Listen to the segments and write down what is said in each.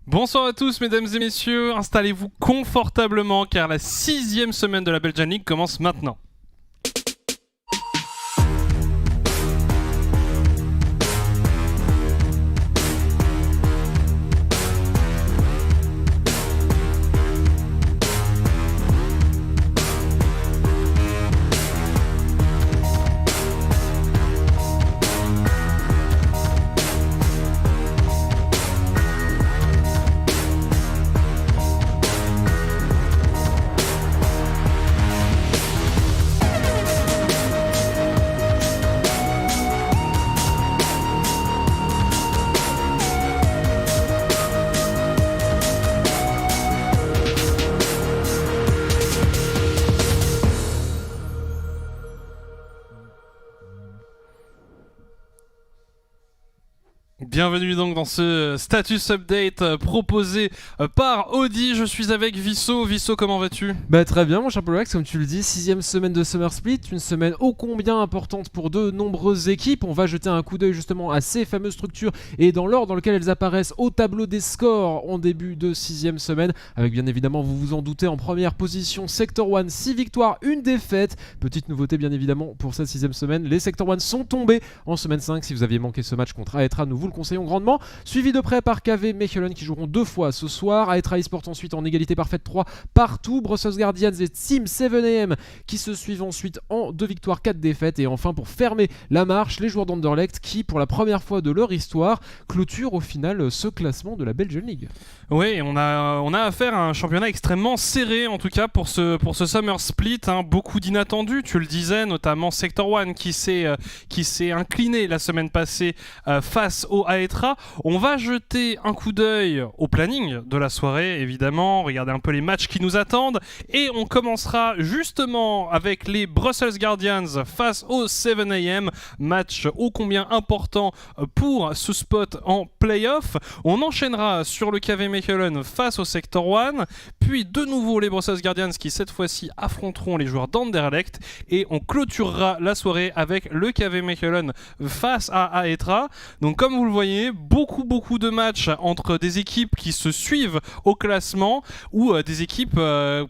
Bonsoir à tous mesdames et messieurs, installez-vous confortablement car la 6e semaine de la Belgian League commence maintenant. Bienvenue donc dans ce status update proposé par Audi. Je suis avec Visso. Visso, comment vas-tu ? Très bien mon cher Poloax, comme tu le dis, 6ème semaine de Summer Split, une semaine ô combien importante pour de nombreuses équipes. On va jeter un coup d'œil justement à ces fameuses structures et dans l'ordre dans lequel elles apparaissent au tableau des scores en début de 6ème semaine, avec bien évidemment, vous vous en doutez, en première position Sector 1, 6 victoires, 1 défaite. Petite nouveauté bien évidemment pour cette 6ème semaine, les Sector 1 sont tombés en semaine 5. Si vous aviez manqué ce match contre Aetra, nous vous le conseillons grandement. Suivi de près par KV Mechelen qui joueront 2 fois ce soir. Aetra eSport ensuite en égalité parfaite 3 partout. Brussels Guardians et Team 7AM qui se suivent ensuite en 2 victoires, 4 défaites. Et enfin pour fermer la marche, les joueurs d'Anderlecht qui pour la première fois de leur histoire clôturent au final ce classement de la Belgian League. Oui, on a affaire à un championnat extrêmement serré en tout cas pour ce Summer Split. Beaucoup d'inattendus, tu le disais, notamment Sector 1 qui s'est incliné la semaine passée face au Aetra. On va jeter un coup d'œil au planning de la soirée, évidemment, regarder un peu les matchs qui nous attendent. Et on commencera justement avec les Brussels Guardians face au 7AM. Match ô combien important pour ce spot en playoff. On enchaînera sur le KV Mechelen face au Sector 1. Puis de nouveau les Brussels Guardians qui cette fois-ci affronteront les joueurs d'Anderlecht. Et on clôturera la soirée avec le KV Mechelen face à Aetra. Donc comme vous le voyez, beaucoup de matchs entre des équipes qui se suivent au classement ou des équipes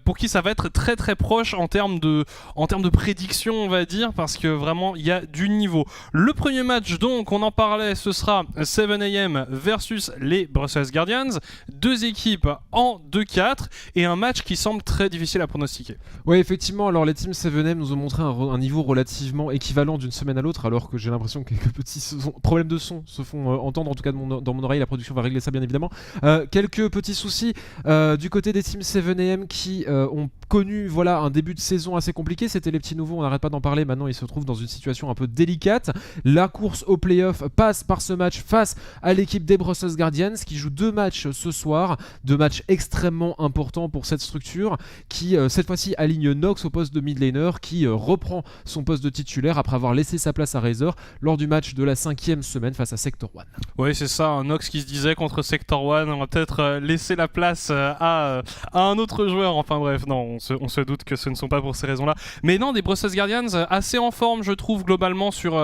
pour qui ça va être très proche en termes de prédiction, on va dire, parce que vraiment il y a du niveau. Le premier match donc, on en parlait, ce sera 7AM versus les Brussels Guardians, 2 équipes en 2-4 et un match qui semble très difficile à pronostiquer. Oui, effectivement, alors les teams 7M nous ont montré un niveau relativement équivalent d'une semaine à l'autre, alors que j'ai l'impression que quelques petits problèmes de son se font entendre, en tout cas dans mon oreille. La production va régler ça bien évidemment. Quelques petits soucis du côté des teams 7AM qui ont connu un début de saison assez compliqué. C'était les petits nouveaux, on n'arrête pas d'en parler. Maintenant ils se trouvent dans une situation un peu délicate. La course au playoff passe par ce match face à l'équipe des Brussels Guardians qui joue 2 matchs ce soir, 2 matchs extrêmement importants pour cette structure qui cette fois-ci aligne Nox au poste de mid laner, qui reprend son poste de titulaire après avoir laissé sa place à Razor lors du match de la 5e semaine face à Sector 1. Oui, c'est ça, un Nox qui se disait contre Sector 1, on va peut-être laisser la place à un autre joueur. Enfin bref, non, on se doute que ce ne sont pas pour ces raisons-là. Mais non, des Brussels Guardians assez en forme, je trouve, globalement sur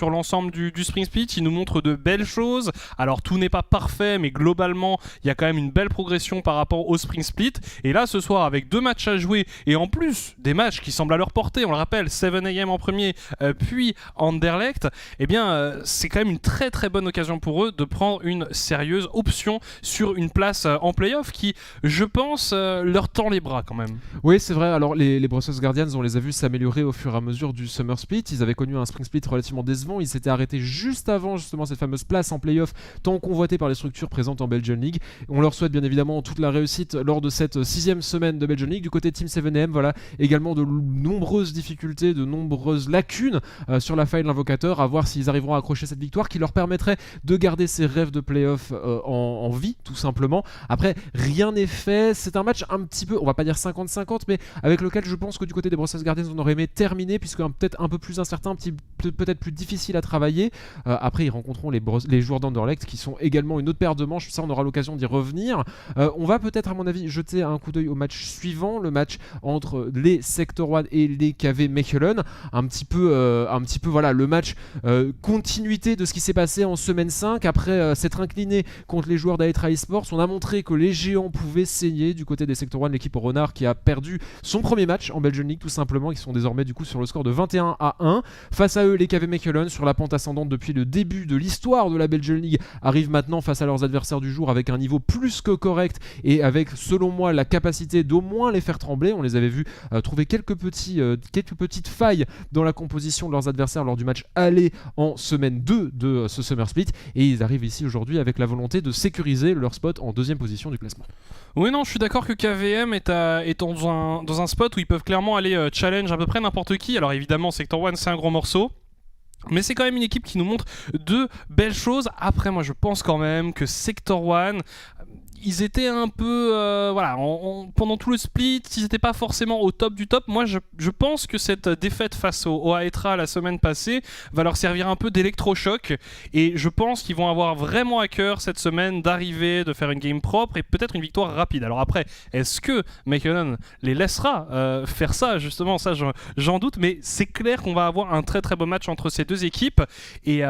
l'ensemble du Spring Split. Ils nous montrent de belles choses. Alors tout n'est pas parfait, mais globalement, il y a quand même une belle progression par rapport au Spring Split. Et là, ce soir, avec 2 matchs à jouer, et en plus des matchs qui semblent à leur portée, on le rappelle, 7AM en premier, puis Anderlecht, eh bien, c'est quand même une très bonne occasion pour eux de prendre une sérieuse option sur une place en playoff qui, je pense, leur tend les bras quand même. Oui, c'est vrai. Alors les Brussels Guardians, on les a vus s'améliorer au fur et à mesure du Summer Split. Ils avaient connu un Spring Split relativement décevant. Ils s'étaient arrêtés juste avant justement cette fameuse place en playoff tant convoitée par les structures présentes en Belgian League. On leur souhaite bien évidemment toute la réussite lors de cette 6e semaine de Belgian League. Du côté Team 7AM, également de nombreuses difficultés, de nombreuses lacunes sur la faille de l'invocateur, à voir s'ils arriveront à accrocher cette victoire qui leur permettrait de garder ses rêves de playoff en vie, tout simplement. Après, rien n'est fait. C'est un match un petit peu, on va pas dire 50-50, importante, mais avec lequel je pense que du côté des Brussels Guardians on aurait aimé terminer, puisque peut-être un peu plus incertain, peut-être plus difficile à travailler. Après ils rencontreront les joueurs d'Anderlecht qui sont également une autre paire de manches, ça on aura l'occasion d'y revenir. On va peut-être à mon avis jeter un coup d'œil au match suivant, le match entre les Sector 1 et les KV Mechelen, un petit peu voilà, le match continuité de ce qui s'est passé en semaine 5 après s'être incliné contre les joueurs d'Aetra Esports. On a montré que les géants pouvaient saigner du côté des Sector 1, l'équipe Renard qui a perdu son premier match en Belgian League tout simplement, qui sont désormais du coup sur le score de 21-1. Face à eux, les KV Mechelen, sur la pente ascendante depuis le début de l'histoire de la Belgian League, arrivent maintenant face à leurs adversaires du jour avec un niveau plus que correct et avec, selon moi, la capacité d'au moins les faire trembler. On les avait vus trouver quelques petites failles dans la composition de leurs adversaires lors du match aller en semaine 2 de ce Summer Split, et ils arrivent ici aujourd'hui avec la volonté de sécuriser leur spot en deuxième position du classement. Oui, non, je suis d'accord que KVM est dans un spot où ils peuvent clairement aller challenge à peu près n'importe qui. Alors évidemment, Sector 1 c'est un gros morceau, mais c'est quand même une équipe qui nous montre de belles choses. Après, moi je pense quand même que Sector 1, ils étaient un peu pendant tout le split, ils n'étaient pas forcément au top du top. Moi je pense que cette défaite face au Aetra la semaine passée va leur servir un peu d'électrochoc, et je pense qu'ils vont avoir vraiment à cœur cette semaine d'arriver, de faire une game propre et peut-être une victoire rapide. Alors après, est-ce que Mechelen les laissera faire ça? Justement, ça j'en doute, mais c'est clair qu'on va avoir un très très beau match entre ces deux équipes, et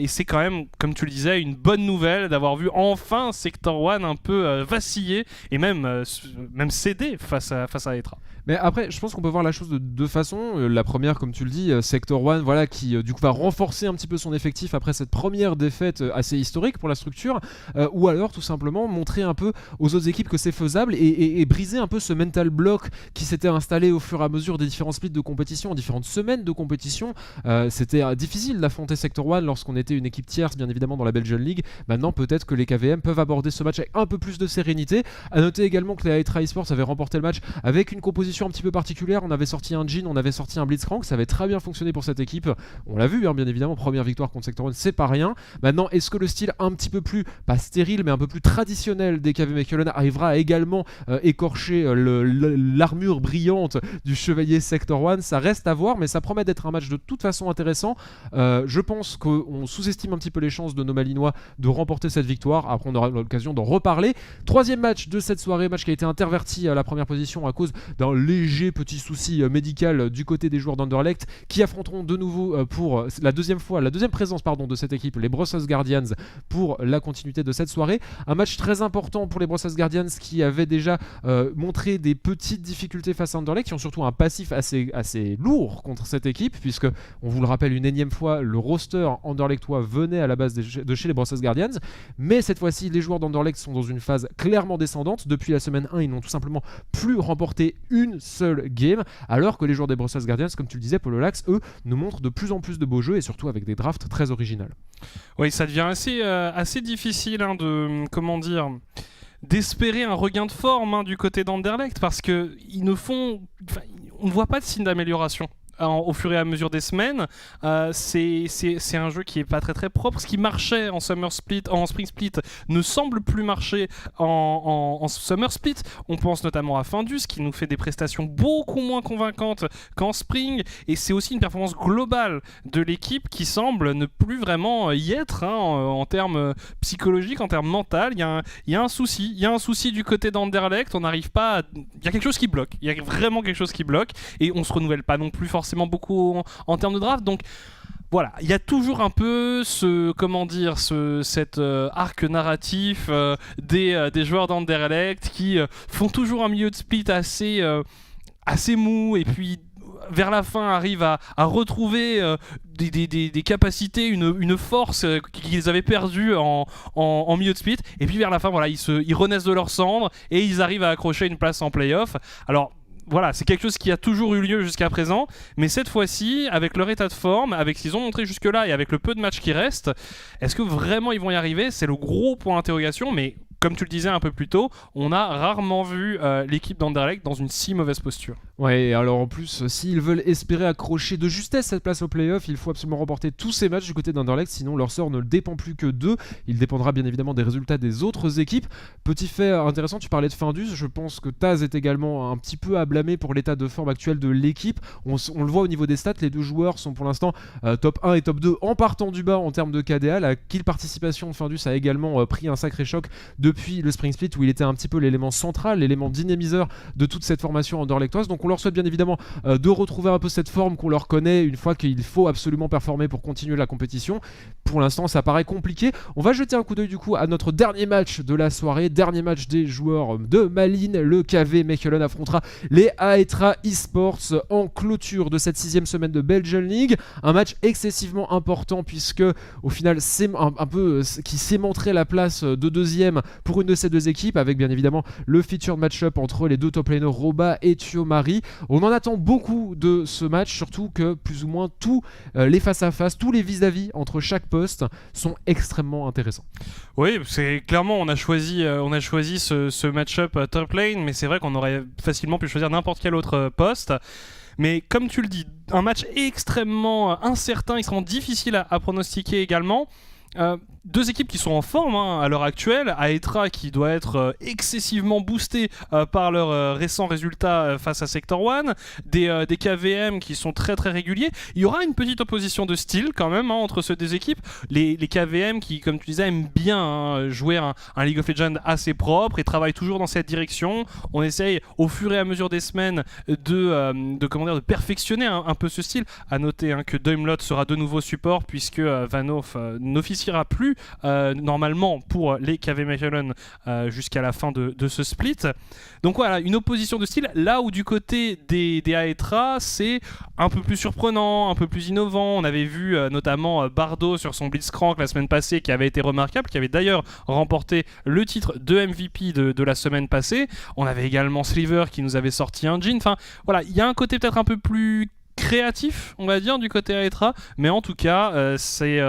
c'est quand même, comme tu le disais, une bonne nouvelle d'avoir vu enfin Sector 1 un peu vaciller et même céder face à Aetra. Mais après, je pense qu'on peut voir la chose de deux façons. La première, comme tu le dis, Sector 1, voilà, qui du coup va renforcer un petit peu son effectif après cette première défaite assez historique pour la structure, ou alors tout simplement montrer un peu aux autres équipes que c'est faisable et briser un peu ce mental block qui s'était installé au fur et à mesure des différents splits de compétition, en différentes semaines de compétition. C'était difficile d'affronter Sector 1 lorsqu'on était une équipe tierce, bien évidemment, dans la Belgian League. Maintenant, peut-être que les KVM peuvent aborder ce match avec un peu plus de sérénité. À noter également que les Aetra Esports avaient remporté le match avec une composition un petit peu particulière. On avait sorti un Jhin, on avait sorti un Blitzcrank, ça avait très bien fonctionné pour cette équipe. On l'a vu, hein, bien évidemment, première victoire contre Sector 1, c'est pas rien. Maintenant, est-ce que le style un petit peu plus, pas stérile, mais un peu plus traditionnel des KV Mechelen arrivera à également écorcher l'armure brillante du chevalier Sector 1? Ça reste à voir, mais ça promet d'être un match de toute façon intéressant. Je pense qu'on sous-estime un petit peu les chances de nos Malinois de remporter cette victoire. Après, on aura l'occasion d'en reparler. Troisième match de cette soirée, match qui a été interverti à la première position à cause d'un léger petit souci médical du côté des joueurs d'Anderlecht, qui affronteront de nouveau pour la deuxième présence de cette équipe, les Brussels Guardians, pour la continuité de cette soirée. Un match très important pour les Brussels Guardians qui avaient déjà montré des petites difficultés face à Anderlecht, qui ont surtout un passif assez lourd contre cette équipe, puisque, on vous le rappelle une énième fois, le roster anderlechtois venait à la base de chez les Brussels Guardians, mais cette fois-ci les joueurs d'Anderlecht sont dans une phase clairement descendante. Depuis la semaine 1, ils n'ont tout simplement plus remporté une seule game, alors que les joueurs des Brussels Guardians, comme tu le disais, Paul Lax, eux, nous montrent de plus en plus de beaux jeux, et surtout avec des drafts très originales. Oui, ça devient assez difficile d'espérer un regain de forme du côté d'Anderlecht, parce que on ne voit pas de signe d'amélioration au fur et à mesure des semaines. C'est un jeu qui est pas très très propre. Ce qui marchait en Spring Split ne semble plus marcher en Summer Split. On pense notamment à Findus, qui nous fait des prestations beaucoup moins convaincantes qu'en Spring, et c'est aussi une performance globale de l'équipe qui semble ne plus vraiment y être en termes psychologiques, en termes mental. Il y a un souci du côté d'Anderlecht. On n'arrive pas il y a quelque chose qui bloque, il y a vraiment quelque chose qui bloque, et on se renouvelle pas non plus forcément beaucoup en termes de draft. Donc voilà, il y a toujours un peu cet arc narratif des joueurs d'Anderlecht qui font toujours un milieu de split assez mou, et puis vers la fin arrivent à retrouver des capacités, une force qu'ils avaient perdue en milieu de split, et puis vers la fin, voilà, ils renaissent de leurs cendres et ils arrivent à accrocher une place en play-off. Alors voilà, c'est quelque chose qui a toujours eu lieu jusqu'à présent, mais cette fois-ci, avec leur état de forme, avec ce qu'ils ont montré jusque-là et avec le peu de matchs qui restent, est-ce que vraiment ils vont y arriver? C'est le gros point d'interrogation, mais comme tu le disais un peu plus tôt, on a rarement vu l'équipe d'Anderlecht dans une si mauvaise posture. Ouais, et alors en plus, s'ils veulent espérer accrocher de justesse cette place au play-off, il faut absolument remporter tous ces matchs du côté d'Anderlecht, sinon leur sort ne dépend plus que d'eux. Il dépendra bien évidemment des résultats des autres équipes. Petit fait intéressant, tu parlais de Findus, je pense que Taz est également un petit peu à blâmer pour l'état de forme actuel de l'équipe. On le voit au niveau des stats, les deux joueurs sont pour l'instant top 1 et top 2 en partant du bas en termes de KDA. La kill participation de Findus a également pris un sacré choc depuis le Spring Split où il était un petit peu l'élément central, l'élément dynamiseur de toute cette formation anderlechtoise. Donc on leur souhaite bien évidemment de retrouver un peu cette forme qu'on leur connaît une fois qu'il faut absolument performer pour continuer la compétition. Pour l'instant ça paraît compliqué. On va jeter un coup d'œil du coup à notre dernier match de la soirée, dernier match des joueurs de Malines. Le KV Mechelen affrontera les Aetra Esports en clôture de cette 6ème semaine de Belgian League. Un match excessivement important puisque au final c'est un peu qui cimenterait la place de deuxième pour une de ces deux équipes, avec bien évidemment le featured match-up entre les deux top laners Roba et Thiomari. On en attend beaucoup de ce match, surtout que plus ou moins tous les face-à-face, tous les vis-à-vis entre chaque poste sont extrêmement intéressants. Oui, c'est clairement on a choisi ce match-up top lane, mais c'est vrai qu'on aurait facilement pu choisir n'importe quel autre poste. Mais comme tu le dis, un match extrêmement incertain, extrêmement difficile à pronostiquer également. Deux équipes qui sont en forme à l'heure actuelle. Aetra qui doit être excessivement boosté par leurs récents résultats face à Sector One, des KVM qui sont très très réguliers. Il y aura une petite opposition de style quand même entre ces deux équipes. Les KVM qui, comme tu disais, aiment bien jouer un League of Legends assez propre et travaillent toujours dans cette direction. On essaye au fur et à mesure des semaines de perfectionner un peu ce style. À noter que Daimlot sera de nouveau support puisque Vanoff n'officiera plus normalement pour les KV Mechelen jusqu'à la fin de ce split. Donc voilà, une opposition de style, là où du côté des Aetra c'est un peu plus surprenant, un peu plus innovant. On avait vu notamment Bardo sur son Blitzcrank la semaine passée qui avait été remarquable, qui avait d'ailleurs remporté le titre de MVP de la semaine passée. On avait également Sliver qui nous avait sorti un Jhin. Enfin voilà, il y a un côté peut-être un peu plus créatif, on va dire, du côté Aetra, mais en tout cas c'est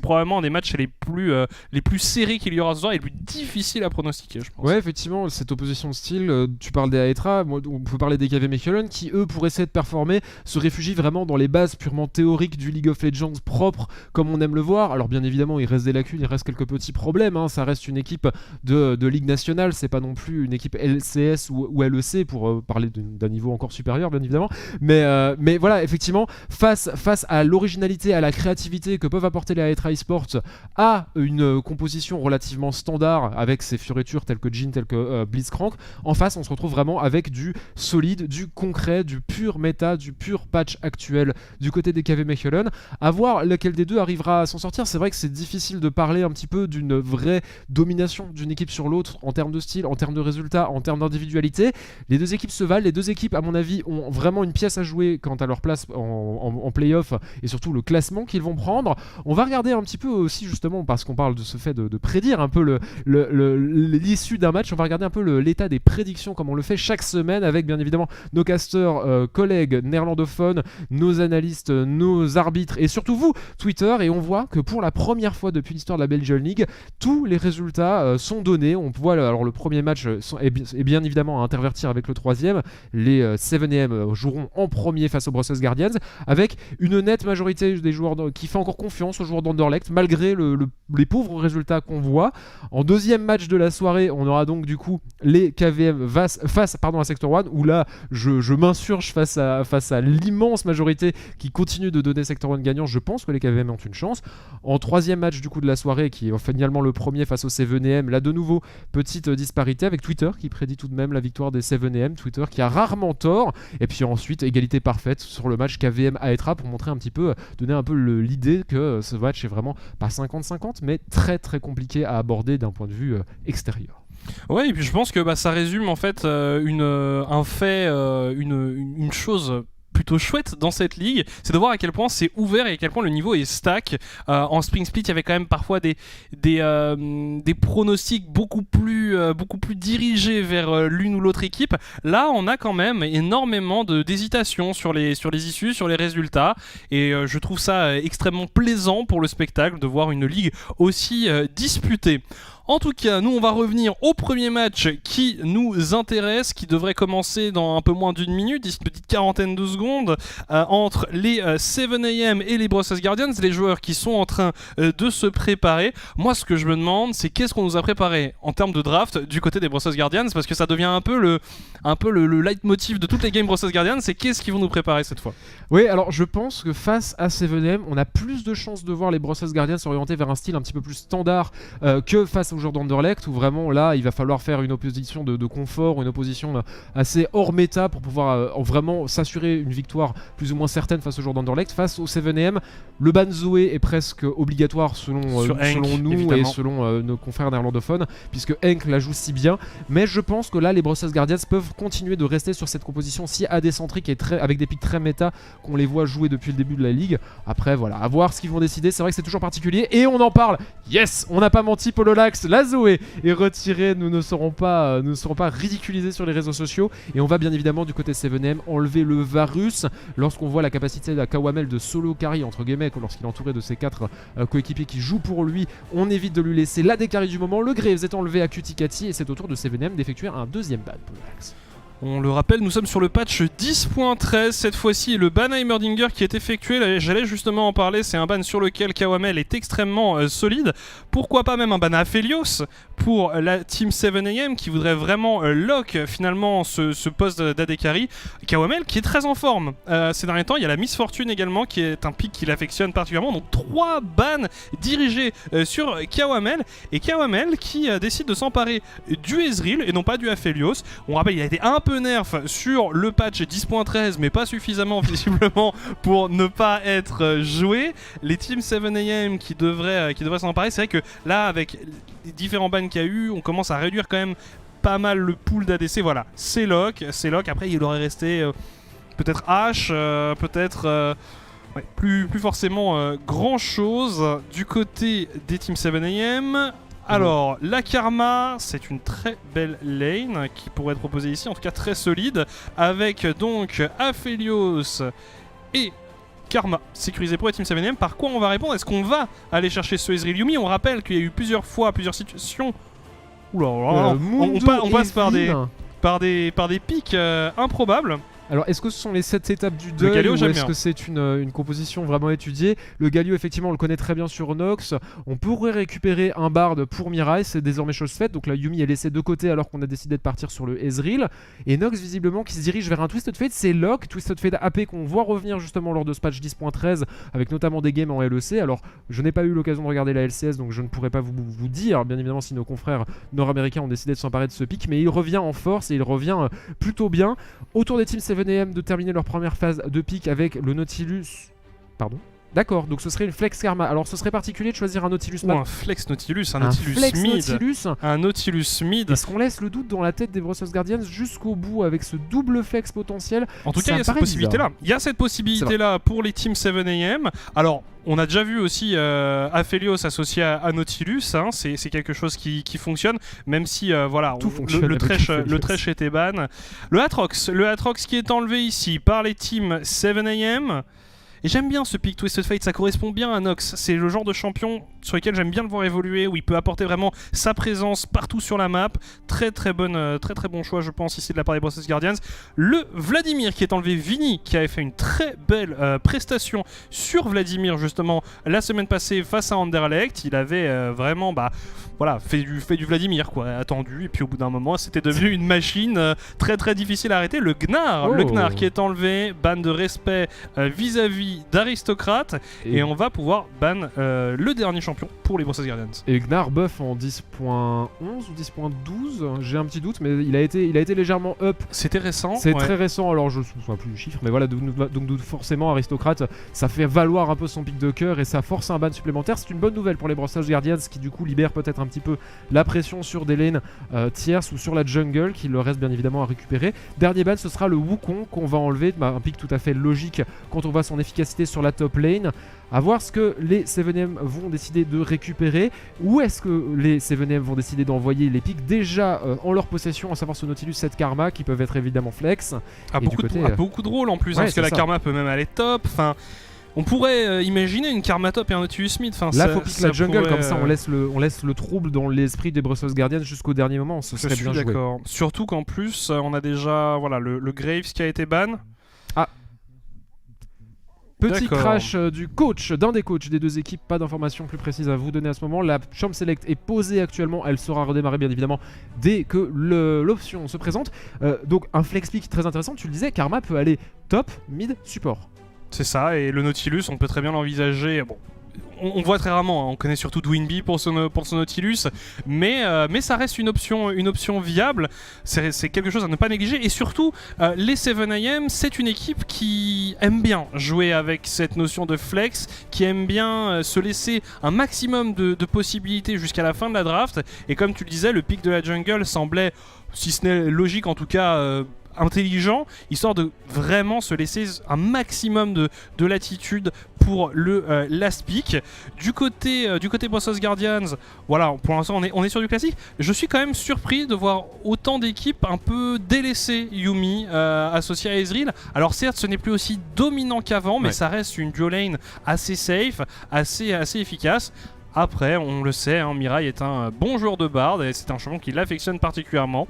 probablement un des matchs les plus serrés qu'il y aura ce soir et les plus difficiles à pronostiquer, je pense. Ouais, effectivement, cette opposition de style, tu parles des Aetra, on peut parler des KV Mechelen qui eux, pour essayer de performer, se réfugient vraiment dans les bases purement théoriques du League of Legends propre comme on aime le voir. Alors bien évidemment il reste des lacunes, il reste quelques petits problèmes, ça reste une équipe de Ligue nationale, c'est pas non plus une équipe LCS ou LEC pour parler d'un niveau encore supérieur bien évidemment, mais voilà, effectivement, face à l'originalité, à la créativité que peuvent apporter les Aetra Esports, à une composition relativement standard avec ses fioritures telles que Jhin, telles que Blitzcrank, en face on se retrouve vraiment avec du solide, du concret, du pur méta, du pur patch actuel du côté des KV Mechelen. À voir lequel des deux arrivera à s'en sortir. C'est vrai que c'est difficile de parler un petit peu d'une vraie domination d'une équipe sur l'autre en termes de style, en termes de résultats, en termes d'individualité. Les deux équipes se valent, les deux équipes à mon avis ont vraiment une pièce à jouer quant à leur place en play-off et surtout le classement qu'ils vont prendre. On va regarder un petit peu aussi justement parce qu'on parle de ce fait de prédire un peu l'issue d'un match. On va regarder un peu l'état des prédictions comme on le fait chaque semaine avec bien évidemment nos casteurs collègues néerlandophones, nos analystes, nos arbitres et surtout vous Twitter, et on voit que pour la première fois depuis l'histoire de la Belgian League tous les résultats sont donnés. On voit alors le premier match est bien évidemment à intervertir avec le troisième. Les 7am joueront en premier face aux Brussels Guardians avec une nette majorité des joueurs qui fait encore confiance aux joueurs d'Anderlecht malgré les pauvres résultats qu'on voit. En deuxième match de la soirée, on aura donc du coup les KVM face à Sector One où là je m'insurge face à l'immense majorité qui continue de donner Sector One gagnant. Je pense que les KVM ont une chance. En troisième match du coup de la soirée qui est finalement le premier face aux 7am, là de nouveau petite disparité avec Twitter qui prédit tout de même la victoire des 7am, Twitter qui a rarement tort, et puis ensuite égalité parfaite sur le match KVM Aetra pour montrer un petit peu, donner un peu l'idée que ce match est vraiment pas 50-50 mais très très compliqué à aborder d'un point de vue extérieur. Ouais, et puis je pense que ça résume en fait un fait, une chose plutôt chouette dans cette ligue, c'est de voir à quel point c'est ouvert et à quel point le niveau est stack. En Spring Split, il y avait quand même parfois des pronostics beaucoup plus dirigés vers l'une ou l'autre équipe. Là, on a quand même énormément d'hésitation sur les issues, sur les résultats, et je trouve ça extrêmement plaisant pour le spectacle de voir une ligue aussi disputée. En tout cas, nous on va revenir au premier match qui nous intéresse, qui devrait commencer dans un peu moins d'une minute, une petite quarantaine de secondes, entre les 7am et les Brussels Guardians, les joueurs qui sont en train de se préparer. Moi ce que je me demande, c'est qu'est-ce qu'on nous a préparé en termes de draft du côté des Brussels Guardians, parce que ça devient un peu le leitmotiv de toutes les games Brussels Guardians, c'est qu'est-ce qu'ils vont nous préparer cette fois. Oui, alors je pense que face à 7M, on a plus de chances de voir les Brussels Guardians s'orienter vers un style un petit peu plus standard que face aux joueurs d'Anderlecht, où vraiment là il va falloir faire une opposition de confort, une opposition assez hors méta pour pouvoir vraiment s'assurer une victoire plus ou moins certaine face aux joueurs d'Anderlecht. Face au 7M, le ban Zoé est presque obligatoire selon nous évidemment. Et selon nos confrères néerlandophones, puisque Henk la joue si bien, mais je pense que là les Brussels Guardians peuvent continuer de rester sur cette composition si adécentrique et avec des pics très méta qu'on les voit jouer depuis le début de la ligue. Après voilà, à voir ce qu'ils vont décider, c'est vrai que c'est toujours particulier et on en parle. Yes, on n'a pas menti, Pololax, la Zoé est retirée, nous ne serons pas ridiculisés sur les réseaux sociaux et on va bien évidemment du côté 7M enlever le Varus lorsqu'on voit la capacité de Kawamel de solo carry entre guillemets lorsqu'il est entouré de ses 4 coéquipiers qui jouent pour lui, on évite de lui laisser la décarry du moment. Le Graves est enlevé à Cuticati et c'est au tour de 7M d'effectuer un deuxième ban, Pololax. On le rappelle, nous sommes sur le patch 10.13, cette fois-ci le ban Heimerdinger qui est effectué, j'allais justement en parler, c'est un ban sur lequel Kawamel est extrêmement solide, pourquoi pas même un ban Aphelios pour la team 7am qui voudrait vraiment lock finalement ce poste d'Adekari. Kawamel qui est très en forme ces derniers temps, il y a la Miss Fortune également qui est un pick qu'il affectionne particulièrement, donc 3 bans dirigés sur Kawamel, et Kawamel qui décide de s'emparer du Ezreal et non pas du Aphelios. On rappelle, il a été un peu nerf sur le patch 10.13 mais pas suffisamment visiblement pour ne pas être joué. Les teams 7am qui devraient s'en emparer, c'est vrai que là avec les différents bans qu'il y a eu, on commence à réduire quand même pas mal le pool d'ADC. Voilà, c'est lock, après il aurait resté peut-être H, peut-être ouais, plus forcément grand chose du côté des teams 7am. Alors, la Karma, c'est une très belle lane qui pourrait être proposée ici, en tout cas très solide, avec donc Aphelios et Karma sécurisé pour la team 7am. Par quoi on va répondre? Est-ce qu'on va aller chercher ce Ezreal Yuumi? On rappelle qu'il y a eu plusieurs situations. Oula, on passe par des pics improbables. Alors est-ce que ce sont les 7 étapes du deuil ou est-ce que c'est une composition vraiment étudiée? Le Galio effectivement on le connaît très bien sur Nox, on pourrait récupérer un Bard pour Mirai, c'est désormais chose faite, donc la Yuumi est laissée de côté alors qu'on a décidé de partir sur le Ezreal, et Nox visiblement qui se dirige vers un Twisted Fate, c'est Locke, Twisted Fate AP qu'on voit revenir justement lors de ce patch 10.13 avec notamment des games en LEC. Alors je n'ai pas eu l'occasion de regarder la LCS donc je ne pourrais pas vous dire bien évidemment si nos confrères nord-américains ont décidé de s'emparer de ce pic, mais il revient en force et il revient plutôt bien. Autour des teams 7am de terminer leur première phase de pick avec le Nautilus. Pardon. D'accord, donc ce serait une Flex Karma. Alors ce serait particulier de choisir un Nautilus ou un Flex Nautilus, un Nautilus mid. Est-ce qu'on laisse le doute dans la tête des Brussels Guardians jusqu'au bout avec ce double flex potentiel? En tout cas, il y a cette possibilité-là. Il y a cette possibilité-là pour les teams 7am. Alors, on a déjà vu aussi Aphelios associé à Nautilus, hein, c'est quelque chose qui fonctionne, même si voilà, le trash était ban. Le Atrox qui est enlevé ici par les teams 7am. Et j'aime bien ce pick Twisted Fate, ça correspond bien à Nox. C'est le genre de champion sur lequel j'aime bien le voir évoluer, où il peut apporter vraiment sa présence partout sur la map. Très bon choix je pense ici de la part des Brussels Guardians. Le Vladimir qui est enlevé, Vini qui avait fait une très belle prestation sur Vladimir justement la semaine passée face à Anderlecht. Il avait vraiment voilà, fait du Vladimir quoi, attendu, et puis au bout d'un moment c'était devenu une machine très difficile à arrêter. Le Gnar qui est enlevé, ban de respect vis-à-vis d'aristocrate, et on va pouvoir ban le dernier champion pour les Brussels Guardians. Et Gnar buff en 10.11 ou 10.12, j'ai un petit doute, mais il a été légèrement up. C'était récent. C'est très récent, alors je ne me souviens plus du chiffre, mais voilà, donc forcément aristocrate, ça fait valoir un peu son pic de cœur et ça force un ban supplémentaire. C'est une bonne nouvelle pour les Brussels Guardians qui du coup libère peut-être un petit peu la pression sur des lanes tierces ou sur la jungle qui leur reste bien évidemment à récupérer. Dernier ban, ce sera le Wukong qu'on va enlever, un pic tout à fait logique quand on voit son efficacité sur la top lane. À voir ce que les 7M vont décider de récupérer, ou est-ce que les 7M vont décider d'envoyer les pics déjà en leur possession, à savoir ce Nautilus 7 Karma qui peuvent être évidemment flex. Beaucoup de rôles en plus, hein, parce que la Karma peut même aller top. Enfin, On pourrait imaginer une Karma Top et un Nautilus Smith. Enfin, là, faut piquer la jungle, pourrait, comme ça on laisse le trouble dans l'esprit des Brussels Guardians jusqu'au dernier moment. Ce serait bien joué. D'accord. Surtout qu'en plus, on a déjà le Graves qui a été ban. Ah. Petit D'accord. crash du coach, d'un des coachs des deux équipes. Pas d'informations plus précises à vous donner à ce moment. La Champ Select est posée actuellement. Elle sera redémarrée bien évidemment dès que l'option se présente. Donc un flex pick très intéressant. Tu le disais, Karma peut aller top, mid, support. C'est ça, et le Nautilus, on peut très bien l'envisager. Bon, on voit très rarement, hein. On connaît surtout Dwinby pour son Nautilus, mais ça reste une option viable. C'est quelque chose à ne pas négliger, et surtout, les 7am, c'est une équipe qui aime bien jouer avec cette notion de flex, qui aime bien se laisser un maximum de possibilités jusqu'à la fin de la draft, et comme tu le disais, le pick de la jungle semblait, si ce n'est logique, en tout cas intelligent, histoire de vraiment se laisser un maximum de latitude pour le last pick. Du côté Brussels Guardians, voilà, pour l'instant on est sur du classique. Je suis quand même surpris de voir autant d'équipes un peu délaisser Yuumi associée à Ezreal. Alors certes, ce n'est plus aussi dominant qu'avant, mais ça reste une duo lane assez safe, assez efficace. Après, on le sait, hein, Mirai est un bon joueur de Bard et c'est un champion qui l'affectionne particulièrement.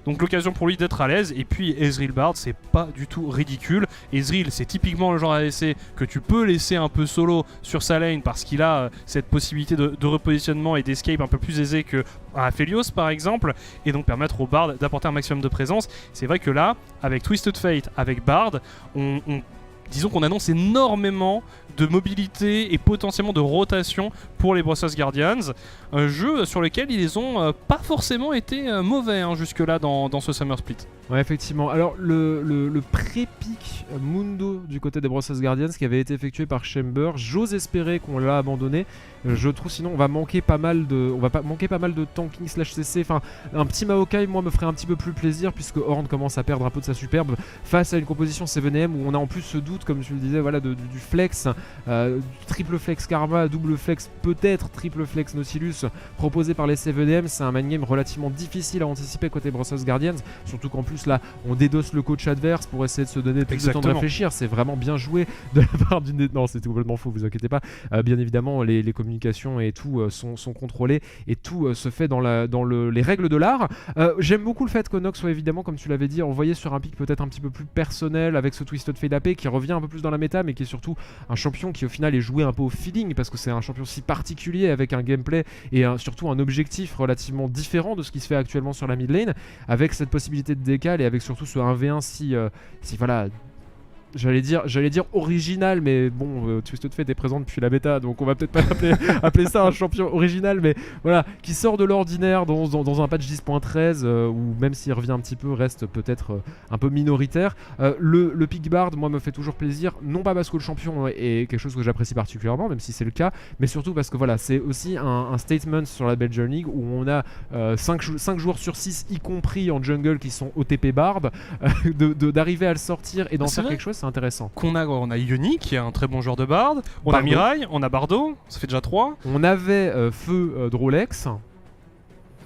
Donc l'occasion pour lui d'être à l'aise. Et puis Ezreal Bard, c'est pas du tout ridicule. Ezreal, c'est typiquement le genre ADC que tu peux laisser un peu solo sur sa lane parce qu'il a cette possibilité de repositionnement et d'escape un peu plus aisée que Aphelios par exemple, et donc permettre au Bard d'apporter un maximum de présence. C'est vrai que là, avec Twisted Fate, avec Bard, disons qu'on annonce énormément de mobilité et potentiellement de rotation pour les Brussels Guardians. Un jeu sur lequel ils ont pas forcément été mauvais jusque-là dans ce Summer Split. Ouais, effectivement. Alors, le pré-pick Mundo du côté des Brussels Guardians qui avait été effectué par Chamber, j'ose espérer qu'on l'a abandonné. Je trouve sinon on va manquer pas mal de tanking / CC. Enfin, un petit Maokai, moi, me ferait un petit peu plus plaisir puisque Horn commence à perdre un peu de sa superbe face à une composition 7am où on a en plus ce doute, comme tu le disais, voilà, du flex, du triple flex Karma, double flex, peut-être triple flex Nautilus proposé par les 7am. C'est un man-game relativement difficile à anticiper côté Brussels Guardians, surtout qu'en plus là on dédosse le coach adverse pour essayer de se donner plus de temps de réfléchir. C'est vraiment bien joué de la part d'une... Non, c'est complètement faux, vous inquiétez pas. Bien évidemment les communications et tout sont contrôlées et tout se fait dans les règles de l'art. J'aime beaucoup le fait qu'Onox soit évidemment, comme tu l'avais dit, envoyé sur un pick peut-être un petit peu plus personnel avec ce Twisted Fate AP qui revient un peu plus dans la méta, mais qui est surtout un champion qui au final est joué un peu au feeling parce que c'est un champion si particulier avec un gameplay et surtout un objectif relativement différent de ce qui se fait actuellement sur la mid lane, avec cette possibilité de décal et avec surtout ce 1v1 si voilà, j'allais dire original, mais bon, Twisted Fate est présent depuis la bêta, donc on va peut-être pas appeler ça un champion original, mais voilà, qui sort de l'ordinaire dans un patch 10.13 où même s'il revient un petit peu, reste peut-être un peu minoritaire. Le pick Bard, moi, me fait toujours plaisir, non pas parce que le champion est quelque chose que j'apprécie particulièrement, même si c'est le cas, mais surtout parce que voilà, c'est aussi un statement sur la Belgian League où on a 5 joueurs sur 6, y compris en jungle, qui sont OTP Bard, d'arriver à le sortir et d'en faire quelque chose, c'est intéressant. On a Yoni qui est un très bon joueur de Bard, on a Mirai, on a Bardo, ça fait déjà 3. On avait Feu Drolex.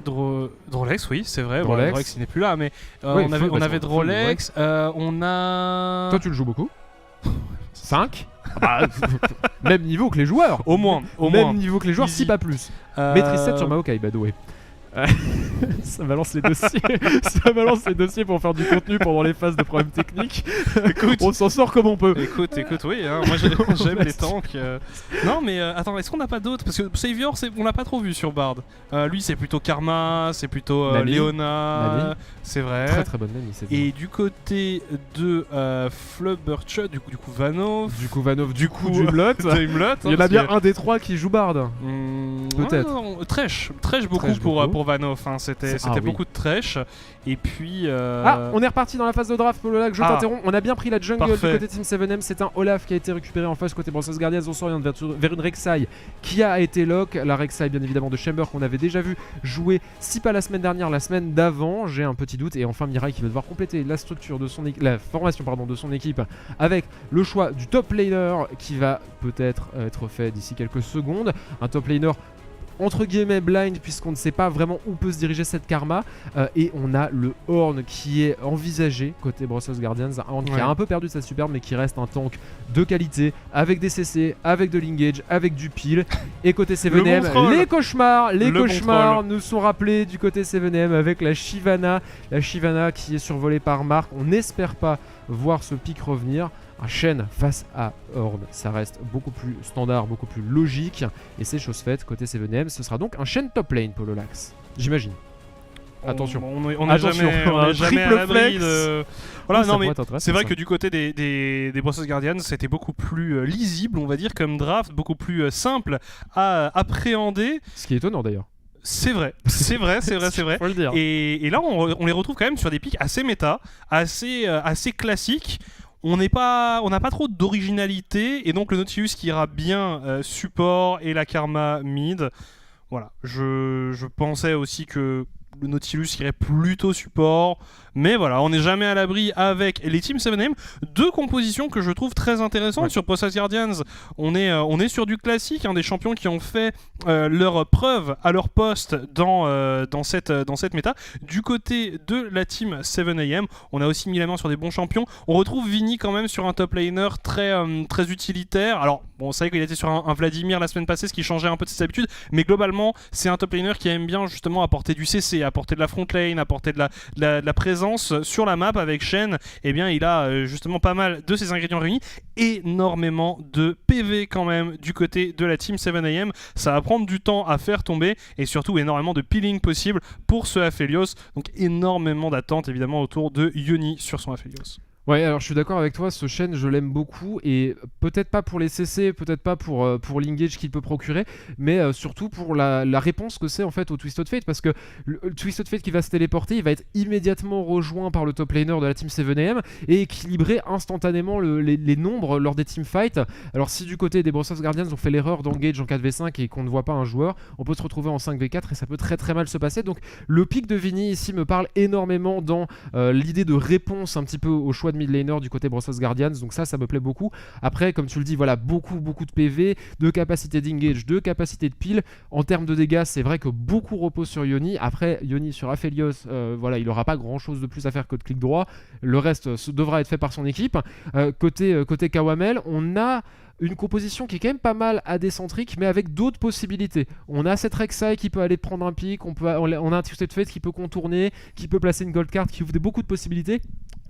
Drolex, oui, c'est vrai. Drolex, il n'est plus là, mais oui, on avait Drolex, on a... Toi, tu le joues beaucoup. 5 même niveau que les joueurs. Au moins. Même niveau que les joueurs, Easy. Si pas plus. Maîtrise 7 sur Maokai, by the way. Ça balance les dossiers. Ça balance les dossiers pour faire du contenu pendant les phases de problèmes techniques. Écoute, on s'en sort comme on peut. Écoute, oui, moi j'aime les tanks. Non, mais attends, est-ce qu'on n'a pas d'autres? Parce que Savior, on l'a pas trop vu sur Bard. Lui, c'est plutôt Karma, c'est plutôt Leona. C'est vrai. Très très bonne Nami, c'est Et du côté de Flubberchut, du coup Vanov. Du coup Dreamlot. Il y en a bien un des trois qui joue Bard. Peut-être. Trash beaucoup pour Vanov. C'était beaucoup de trash. Et puis. On est reparti dans la phase de draft, Polola, que je t'interromps. On a bien pris la jungle du côté Team 7M. C'est un Olaf qui a été récupéré en face côté Brussels Guardians. On s'oriente vers une Rek'Sai qui a été lock. La Rek'Sai, bien évidemment, de Chamber qu'on avait déjà vu jouer, si pas la semaine dernière, la semaine d'avant. J'ai un petit doute. Et enfin, Mirai qui va devoir compléter la structure de la formation de son équipe avec le choix du top laner qui va peut-être être fait d'ici quelques secondes. Un top laner entre guillemets blind puisqu'on ne sait pas vraiment où peut se diriger cette karma, et on a le Horn qui est envisagé côté Brussels Guardians, un Horn qui a un peu perdu de sa superbe mais qui reste un tank de qualité avec des CC, avec de l'engage, avec du pile. Et côté 7M, les cauchemars nous sont rappelés du côté 7M avec la Shyvana qui est survolée par Mark. On n'espère pas voir ce pic revenir. Un Shen face à Horn, ça reste beaucoup plus standard, beaucoup plus logique, et c'est chose faite côté 7M. Ce sera donc un Shen top lane pour le Lax, j'imagine. Attention, on n'est jamais à l'abri de... Voilà, non, mais c'est vrai que du côté des Brussels Guardians, c'était beaucoup plus lisible, on va dire, comme draft, beaucoup plus simple à appréhender. Ce qui est étonnant d'ailleurs. C'est vrai. Faut le dire. Et là, on les retrouve quand même sur des pics assez méta, assez classiques. On n'a pas trop d'originalité, et donc le Nautilus qui ira bien support et la Karma mid. Voilà, je pensais aussi que le Nautilus irait plutôt support, mais voilà, on n'est jamais à l'abri avec les Team 7M. Deux compositions que je trouve très intéressantes sur Brussels Guardians. On est sur du classique, des champions qui ont fait leur preuve à leur poste dans cette méta. Du côté de la Team 7AM, on a aussi mis la main sur des bons champions. On retrouve Vini quand même sur un top laner très utilitaire. Alors, bon, c'est vrai qu'il était sur un Vladimir la semaine passée, ce qui changeait un peu de ses habitudes, mais globalement, c'est un top laner qui aime bien justement apporter du CC, apporter de la front lane, apporter de la présence sur la map. Avec Shen, eh bien, il a justement pas mal de ses ingrédients réunis, énormément de PV quand même du côté de la Team 7AM. Ça va prendre du temps à faire tomber, et surtout énormément de peeling possible pour ce Aphelios, donc énormément d'attentes évidemment autour de Yoni sur son Aphelios. Ouais, alors je suis d'accord avec toi, ce Shen je l'aime beaucoup, et peut-être pas pour les CC, peut-être pas pour l'engage qu'il peut procurer, mais surtout pour la réponse que c'est en fait au Twisted Fate, parce que le Twisted Fate qui va se téléporter, il va être immédiatement rejoint par le top laner de la team 7AM et équilibrer instantanément les nombres lors des teamfights. Alors si du côté des Brussels Guardians on fait l'erreur d'engage en 4v5 et qu'on ne voit pas un joueur, on peut se retrouver en 5v4 et ça peut très très mal se passer. Donc le pic de Vini ici me parle énormément dans l'idée de réponse un petit peu au choix de mid laner du côté Brussels Guardians, donc ça me plaît beaucoup. Après, comme tu le dis, voilà, beaucoup de PV, de capacité d'engage, de capacité de pile. En termes de dégâts, c'est vrai que beaucoup repose sur Yoni. Après, Yoni sur Aphelios, voilà, il n'aura pas grand chose de plus à faire que de clic droit. Le reste devra être fait par son équipe. Côté Kawamel, on a une composition qui est quand même pas mal adécentrique, mais avec d'autres possibilités. On a cette Rek'Sai qui peut aller prendre un pic, on a un Twisted Fate qui peut contourner, qui peut placer une gold card, qui ouvre beaucoup de possibilités.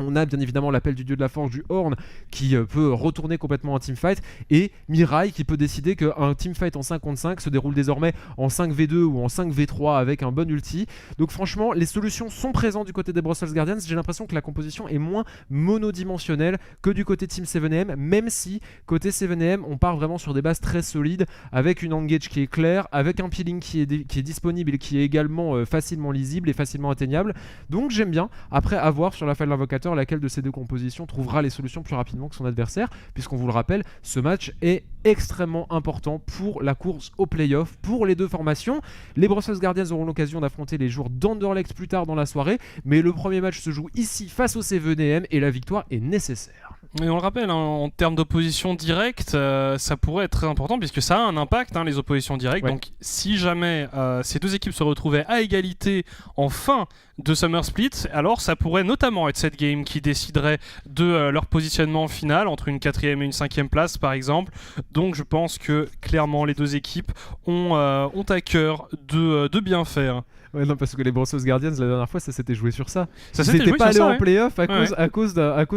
On a bien évidemment l'appel du dieu de la forge du Horn qui peut retourner complètement un teamfight, et Mirai qui peut décider qu'un teamfight en 5 contre 5 se déroule désormais en 5v2 ou en 5v3 avec un bon ulti. Donc franchement, les solutions sont présentes du côté des Brussels Guardians. J'ai l'impression que la composition est moins monodimensionnelle que du côté Team 7M, même si côté 7M on part vraiment sur des bases très solides, avec une engage qui est claire, avec un peeling qui est disponible et qui est également facilement lisible et facilement atteignable. Donc j'aime bien. Après, à voir sur la fin de l'invocateur laquelle de ces deux compositions trouvera les solutions plus rapidement que son adversaire, puisqu'on vous le rappelle, ce match est extrêmement important pour la course au playoff pour les deux formations. Les Brussels Guardians auront l'occasion d'affronter les joueurs d'Anderlecht plus tard dans la soirée, mais le premier match se joue ici face au 7M et la victoire est nécessaire. Et on le rappelle, en termes d'opposition directe, ça pourrait être très important puisque ça a un impact, les oppositions directes. Ouais. Donc si jamais ces deux équipes se retrouvaient à égalité en fin de Summer Split, alors ça pourrait notamment être cette game qui déciderait de leur positionnement final entre une 4e et une 5e place par exemple. Donc je pense que clairement les deux équipes ont à cœur de bien faire. Ouais, non, parce que les Brussels Guardians, la dernière fois, ça s'était joué sur ça. Ils n'étaient pas allés en playoff à cause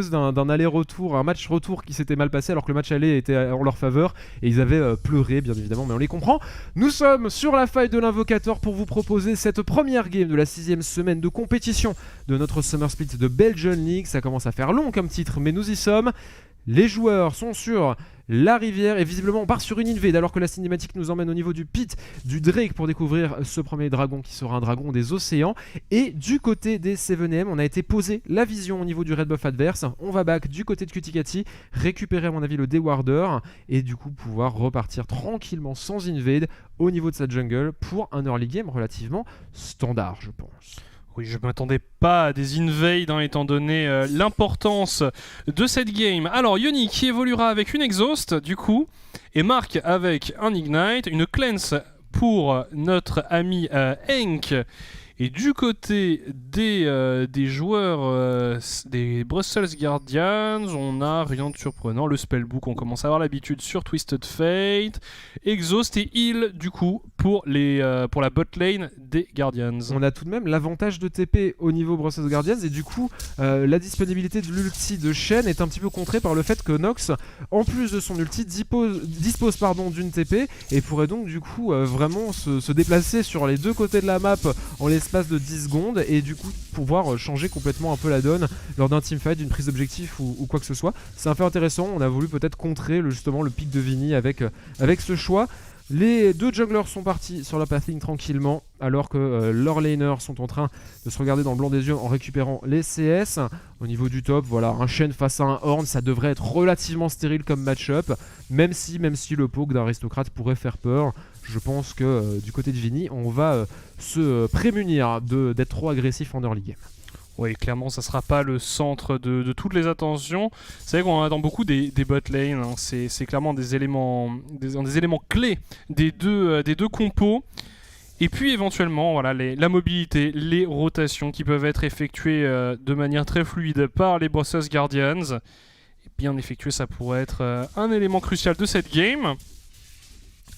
d'un aller-retour, un match retour qui s'était mal passé, alors que le match aller était en leur faveur, et ils avaient pleuré, bien évidemment, mais on les comprend. Nous sommes sur la faille de l'invocateur pour vous proposer cette première game de la 6e semaine de compétition de notre Summer Split de Belgian League. Ça commence à faire long comme titre, mais nous y sommes. Les joueurs sont sur la rivière et visiblement on part sur une invade alors que la cinématique nous emmène au niveau du pit du Drake pour découvrir ce premier dragon qui sera un dragon des océans. Et du côté des 7M, on a été posé la vision au niveau du red buff adverse. On va back du côté de Cuticati, récupérer à mon avis le Dewarder et du coup pouvoir repartir tranquillement sans invade au niveau de sa jungle pour un early game relativement standard, je pense. Oui, je ne m'attendais pas à des invades étant donné l'importance de cette game. Alors, Yoni qui évoluera avec une exhaust, du coup, et Mark avec un ignite, une cleanse pour notre ami Henk. Et du côté des joueurs des Brussels Guardians, on n'a rien de surprenant. Le spellbook, on commence à avoir l'habitude sur Twisted Fate. Exhaust et heal, du coup, pour la bot lane des Guardians. On a tout de même l'avantage de TP au niveau Brussels Guardians, et du coup, la disponibilité de l'ulti de Shen est un petit peu contrée par le fait que Nox, en plus de son ulti, dispose d'une TP et pourrait donc du coup vraiment se déplacer sur les deux côtés de la map en l'espace de 10 secondes et du coup pouvoir changer complètement un peu la donne lors d'un teamfight, d'une prise d'objectif ou quoi que ce soit. C'est un fait intéressant, on a voulu peut-être contrer justement le pic de Vini avec ce choix. Les deux junglers sont partis sur la pathing tranquillement alors que leurs laners sont en train de se regarder dans le blanc des yeux en récupérant les CS. Au niveau du top, voilà, un Shen face à un Horn, ça devrait être relativement stérile comme match-up, même si le poke d'aristocrate pourrait faire peur. Je pense que du côté de Vini, on va se prémunir d'être trop agressif en early game. Oui, clairement, ça sera pas le centre de toutes les attentions. C'est vrai qu'on attend beaucoup des bot lane. Hein. C'est clairement des éléments clés des deux compos. Et puis éventuellement, voilà, la mobilité, les rotations qui peuvent être effectuées de manière très fluide par les Brussels Guardians. Et bien effectué, ça pourrait être un élément crucial de cette game.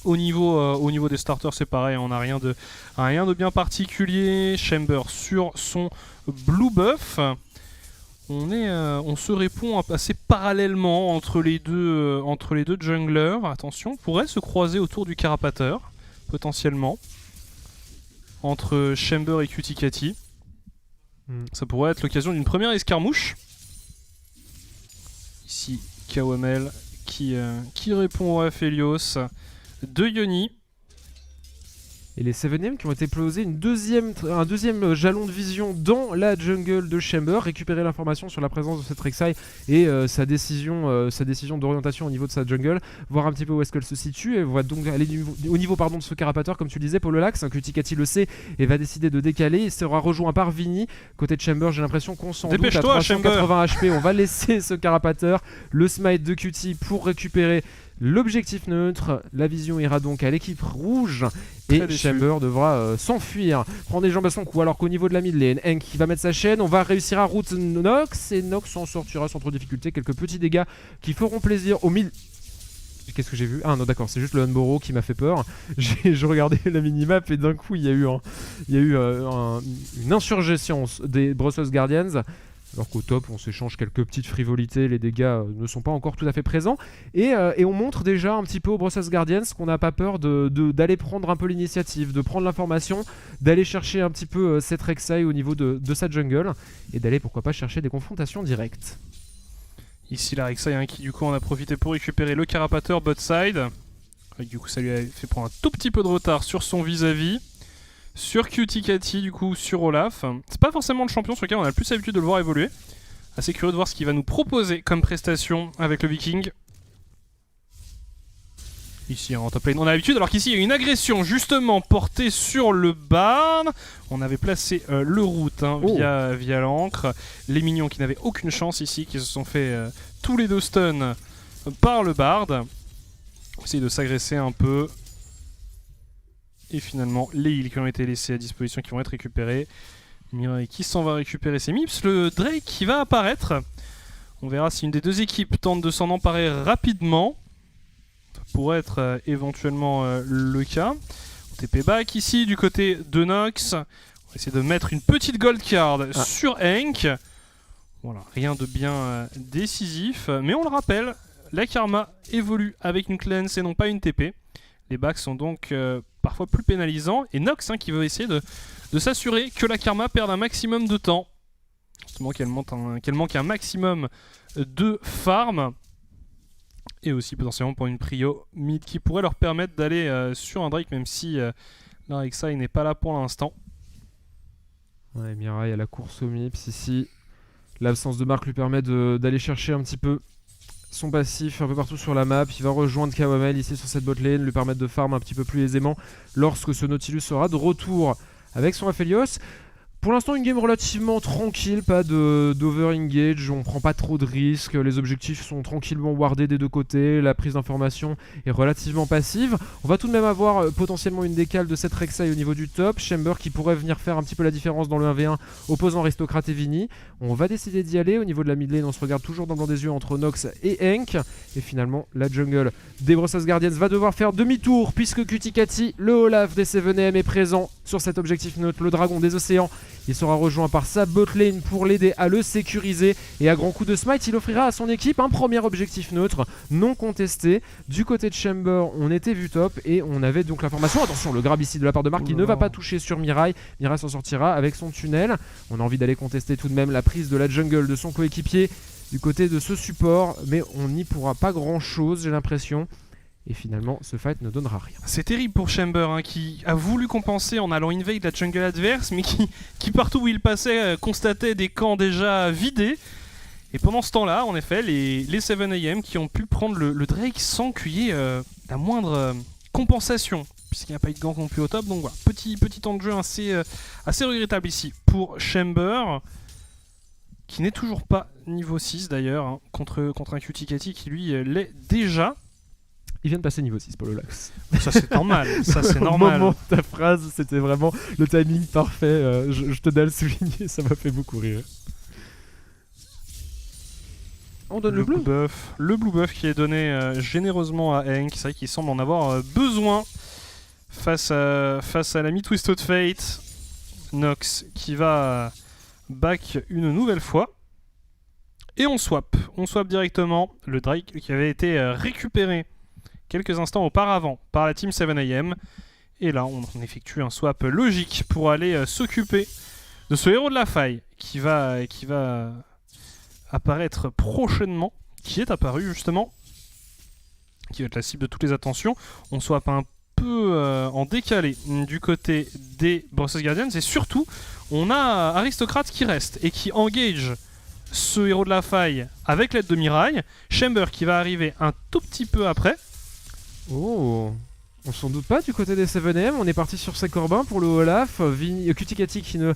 Au niveau des starters, c'est pareil, on n'a rien de bien particulier. Chamber sur son blue buff. On se répond assez parallèlement entre les deux junglers. Attention, on pourrait se croiser autour du carapateur, potentiellement, entre Chamber et Cuticati. Ça pourrait être l'occasion d'une première escarmouche. Ici, KOML qui répond au Aphelios de Yoni. Et les 7ème qui ont été closés, un deuxième jalon de vision dans la jungle de Chamber, récupérer l'information sur la présence de cette Rek'Sai et sa décision d'orientation au niveau de sa jungle, voir un petit peu où est-ce qu'elle se situe, et va donc aller au niveau de ce carapateur, comme tu le disais, Pololax, hein, Cuticati le sait et va décider de décaler. Il sera rejoint par Vini. Côté de Chamber, j'ai l'impression qu'on s'en doute à 380 HP, on va laisser ce carapateur, le smite de Cutie pour récupérer l'objectif neutre. La vision ira donc à l'équipe rouge et Chamber devra s'enfuir, prendre des jambes à son cou, alors qu'au niveau de la mid lane, Henk qui va mettre sa chaîne, on va réussir à route Nox et Nox s'en sortira sans trop de difficulté. Quelques petits dégâts qui feront plaisir au mid. Qu'est-ce que j'ai vu? Ah non, d'accord, c'est juste le Unborrow qui m'a fait peur. Je regardais la minimap et d'un coup il y a eu une insurgence des Brussels Guardians. Alors qu'au top, on s'échange quelques petites frivolités, les dégâts ne sont pas encore tout à fait présents. Et on montre déjà un petit peu aux Brussels Guardians qu'on n'a pas peur d'aller prendre un peu l'initiative, de prendre l'information, d'aller chercher un petit peu cette Rek'Sai au niveau de sa jungle, et d'aller pourquoi pas chercher des confrontations directes. Ici la Rek'Sai qui du coup en a profité pour récupérer le carapateur bot side. Du coup ça lui a fait prendre un tout petit peu de retard sur son vis-à-vis. Sur Cuticati, du coup, sur Olaf. C'est pas forcément le champion sur lequel on a le plus l'habitude de le voir évoluer. Assez curieux de voir ce qu'il va nous proposer comme prestation avec le Viking. Ici en top lane, on a l'habitude, alors qu'ici il y a une agression justement portée sur le Bard. On avait placé le route via l'encre. Les minions qui n'avaient aucune chance ici, qui se sont fait tous les deux stun par le Bard. On essaye de s'agresser un peu. Et finalement, les heals qui ont été laissés à disposition qui vont être récupérés. Mirai qui s'en va récupérer ses mips. Le Drake qui va apparaître. On verra si une des deux équipes tente de s'en emparer rapidement. Ça pourrait être éventuellement le cas. On TP back ici du côté de Nox. On va essayer de mettre une petite gold card sur Henk. Voilà, rien de bien décisif. Mais on le rappelle, la Karma évolue avec une cleanse et non pas une TP. Les backs sont donc parfois plus pénalisants. Et Nox qui veut essayer de s'assurer que la Karma perde un maximum de temps. Justement qu'elle manque un maximum de farm. Et aussi potentiellement pour une prio mid qui pourrait leur permettre d'aller sur un Drake, même si la Rek'Sai n'est pas là pour l'instant. Ouais, Mirai à la course au mips ici. L'absence de marque lui permet d'aller chercher un petit peu son passif un peu partout sur la map. Il va rejoindre KOML ici sur cette bot lane, lui permettre de farm un petit peu plus aisément lorsque ce Nautilus sera de retour avec son Aphelios. Pour l'instant, une game relativement tranquille, pas d'over-engage, on prend pas trop de risques, les objectifs sont tranquillement wardés des deux côtés, la prise d'information est relativement passive. On va tout de même avoir potentiellement une décale de cette Rek'Sai au niveau du top, Chamber qui pourrait venir faire un petit peu la différence dans le 1v1 opposant Aristocrate et Vini. On va décider d'y aller, au niveau de la mid lane on se regarde toujours dans le blanc des yeux entre Nox et Hank. Et finalement la jungle des Brussels Guardians va devoir faire demi-tour puisque Cuticati, le Olaf des 7M est présent sur cet objectif neutre, le dragon des océans. Il sera rejoint par sa botlane pour l'aider à le sécuriser. Et à grand coup de smite, il offrira à son équipe un premier objectif neutre non contesté. Du côté de Chamber, on était vu top et on avait donc l'information. Attention, le grab ici de la part de Marc qui ne va pas toucher sur Mirai. Mirai s'en sortira avec son tunnel. On a envie d'aller contester tout de même la prise de la jungle de son coéquipier du côté de ce support. Mais on n'y pourra pas grand chose, j'ai l'impression. Et finalement, ce fight ne donnera rien. C'est terrible pour Chamber, hein, qui a voulu compenser en allant invade la jungle adverse, mais qui partout où il passait constatait des camps déjà vidés. Et pendant ce temps-là, en effet, les 7AM qui ont pu prendre le Drake sans qu'il y ait la moindre compensation, puisqu'il n'y a pas eu de gank non plus au top. Donc voilà, petit temps de jeu assez regrettable ici pour Chamber, qui n'est toujours pas niveau 6 d'ailleurs, hein, contre un Cuticati qui lui l'est déjà. Il vient de passer niveau 6 pour le Lax. Ça c'est normal, ça c'est normal. Au moment de ta phrase, c'était vraiment le timing parfait. Je tenais à le souligner, ça m'a fait beaucoup rire. On donne le blue buff. Le blue buff qui est donné généreusement à Hank. C'est vrai qu'il semble en avoir besoin face à l'ami Twisted Fate. Nox qui va back une nouvelle fois. Et on swap. On swap directement le Drake qui avait été récupéré quelques instants auparavant par la team 7AM. Et là, on effectue un swap logique pour aller s'occuper de ce héros de la faille qui va apparaître prochainement, qui est apparu justement, qui va être la cible de toutes les attentions. On swap un peu en décalé du côté des Brussels Guardians et surtout, on a Aristocrate qui reste et qui engage ce héros de la faille avec l'aide de Mirai. Chamber qui va arriver un tout petit peu après. Oh, on s'en doute pas du côté des 7M, on est parti sur ses corbins pour le Olaf, Cuticati qui ne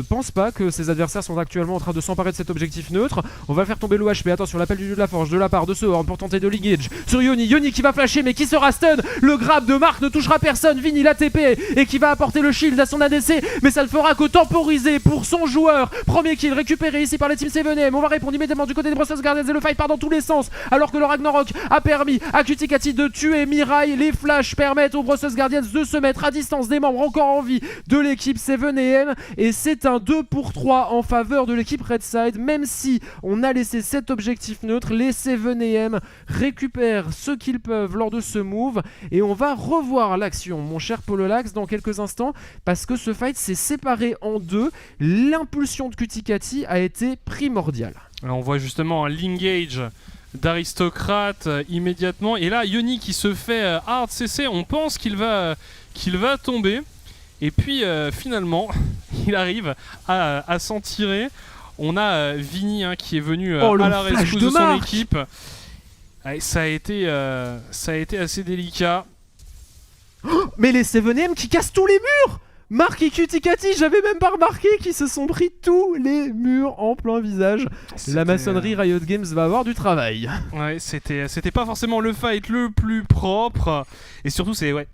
pense pas que ses adversaires sont actuellement en train de s'emparer de cet objectif neutre. On va faire tomber l'OHP, attention l'appel du dieu de la forge de la part de ce Horn pour tenter de l'engage sur Yoni qui va flasher mais qui sera stun. Le grab de Marc ne touchera personne, Vini l'ATP et qui va apporter le shield à son ADC, mais ça ne fera que temporiser pour son joueur. Premier kill récupéré ici par les team 7M, on va répondre immédiatement du côté des Brussels Guardians et le fight part dans tous les sens alors que le Ragnarok a permis à Cuticati de tuer Mirai. Les flashs permettent aux Brussels Guardians de se mettre à distance des membres encore en vie de l'équipe 7AM et c'est un 2 pour 3 en faveur de l'équipe Redside. Même si on a laissé cet objectif neutre, les 7AM récupèrent ce qu'ils peuvent lors de ce move et on va revoir l'action, mon cher Pololax, dans quelques instants parce que ce fight s'est séparé en deux. L'impulsion de Cuticati a été primordiale. Alors on voit justement l'engage d'Aristocrate immédiatement et là Yoni qui se fait hard CC, on pense qu'il va tomber et puis finalement il arrive à s'en tirer. On a Vini qui est venu à la rescousse de son équipe. Ça a été assez délicat. Mais les 7M qui cassent tous les murs. Marc et Cuticati, j'avais même pas remarqué qu'ils se sont pris tous les murs en plein visage. La maçonnerie Riot Games va avoir du travail. Ouais, c'était pas forcément le fight le plus propre. Et surtout, c'était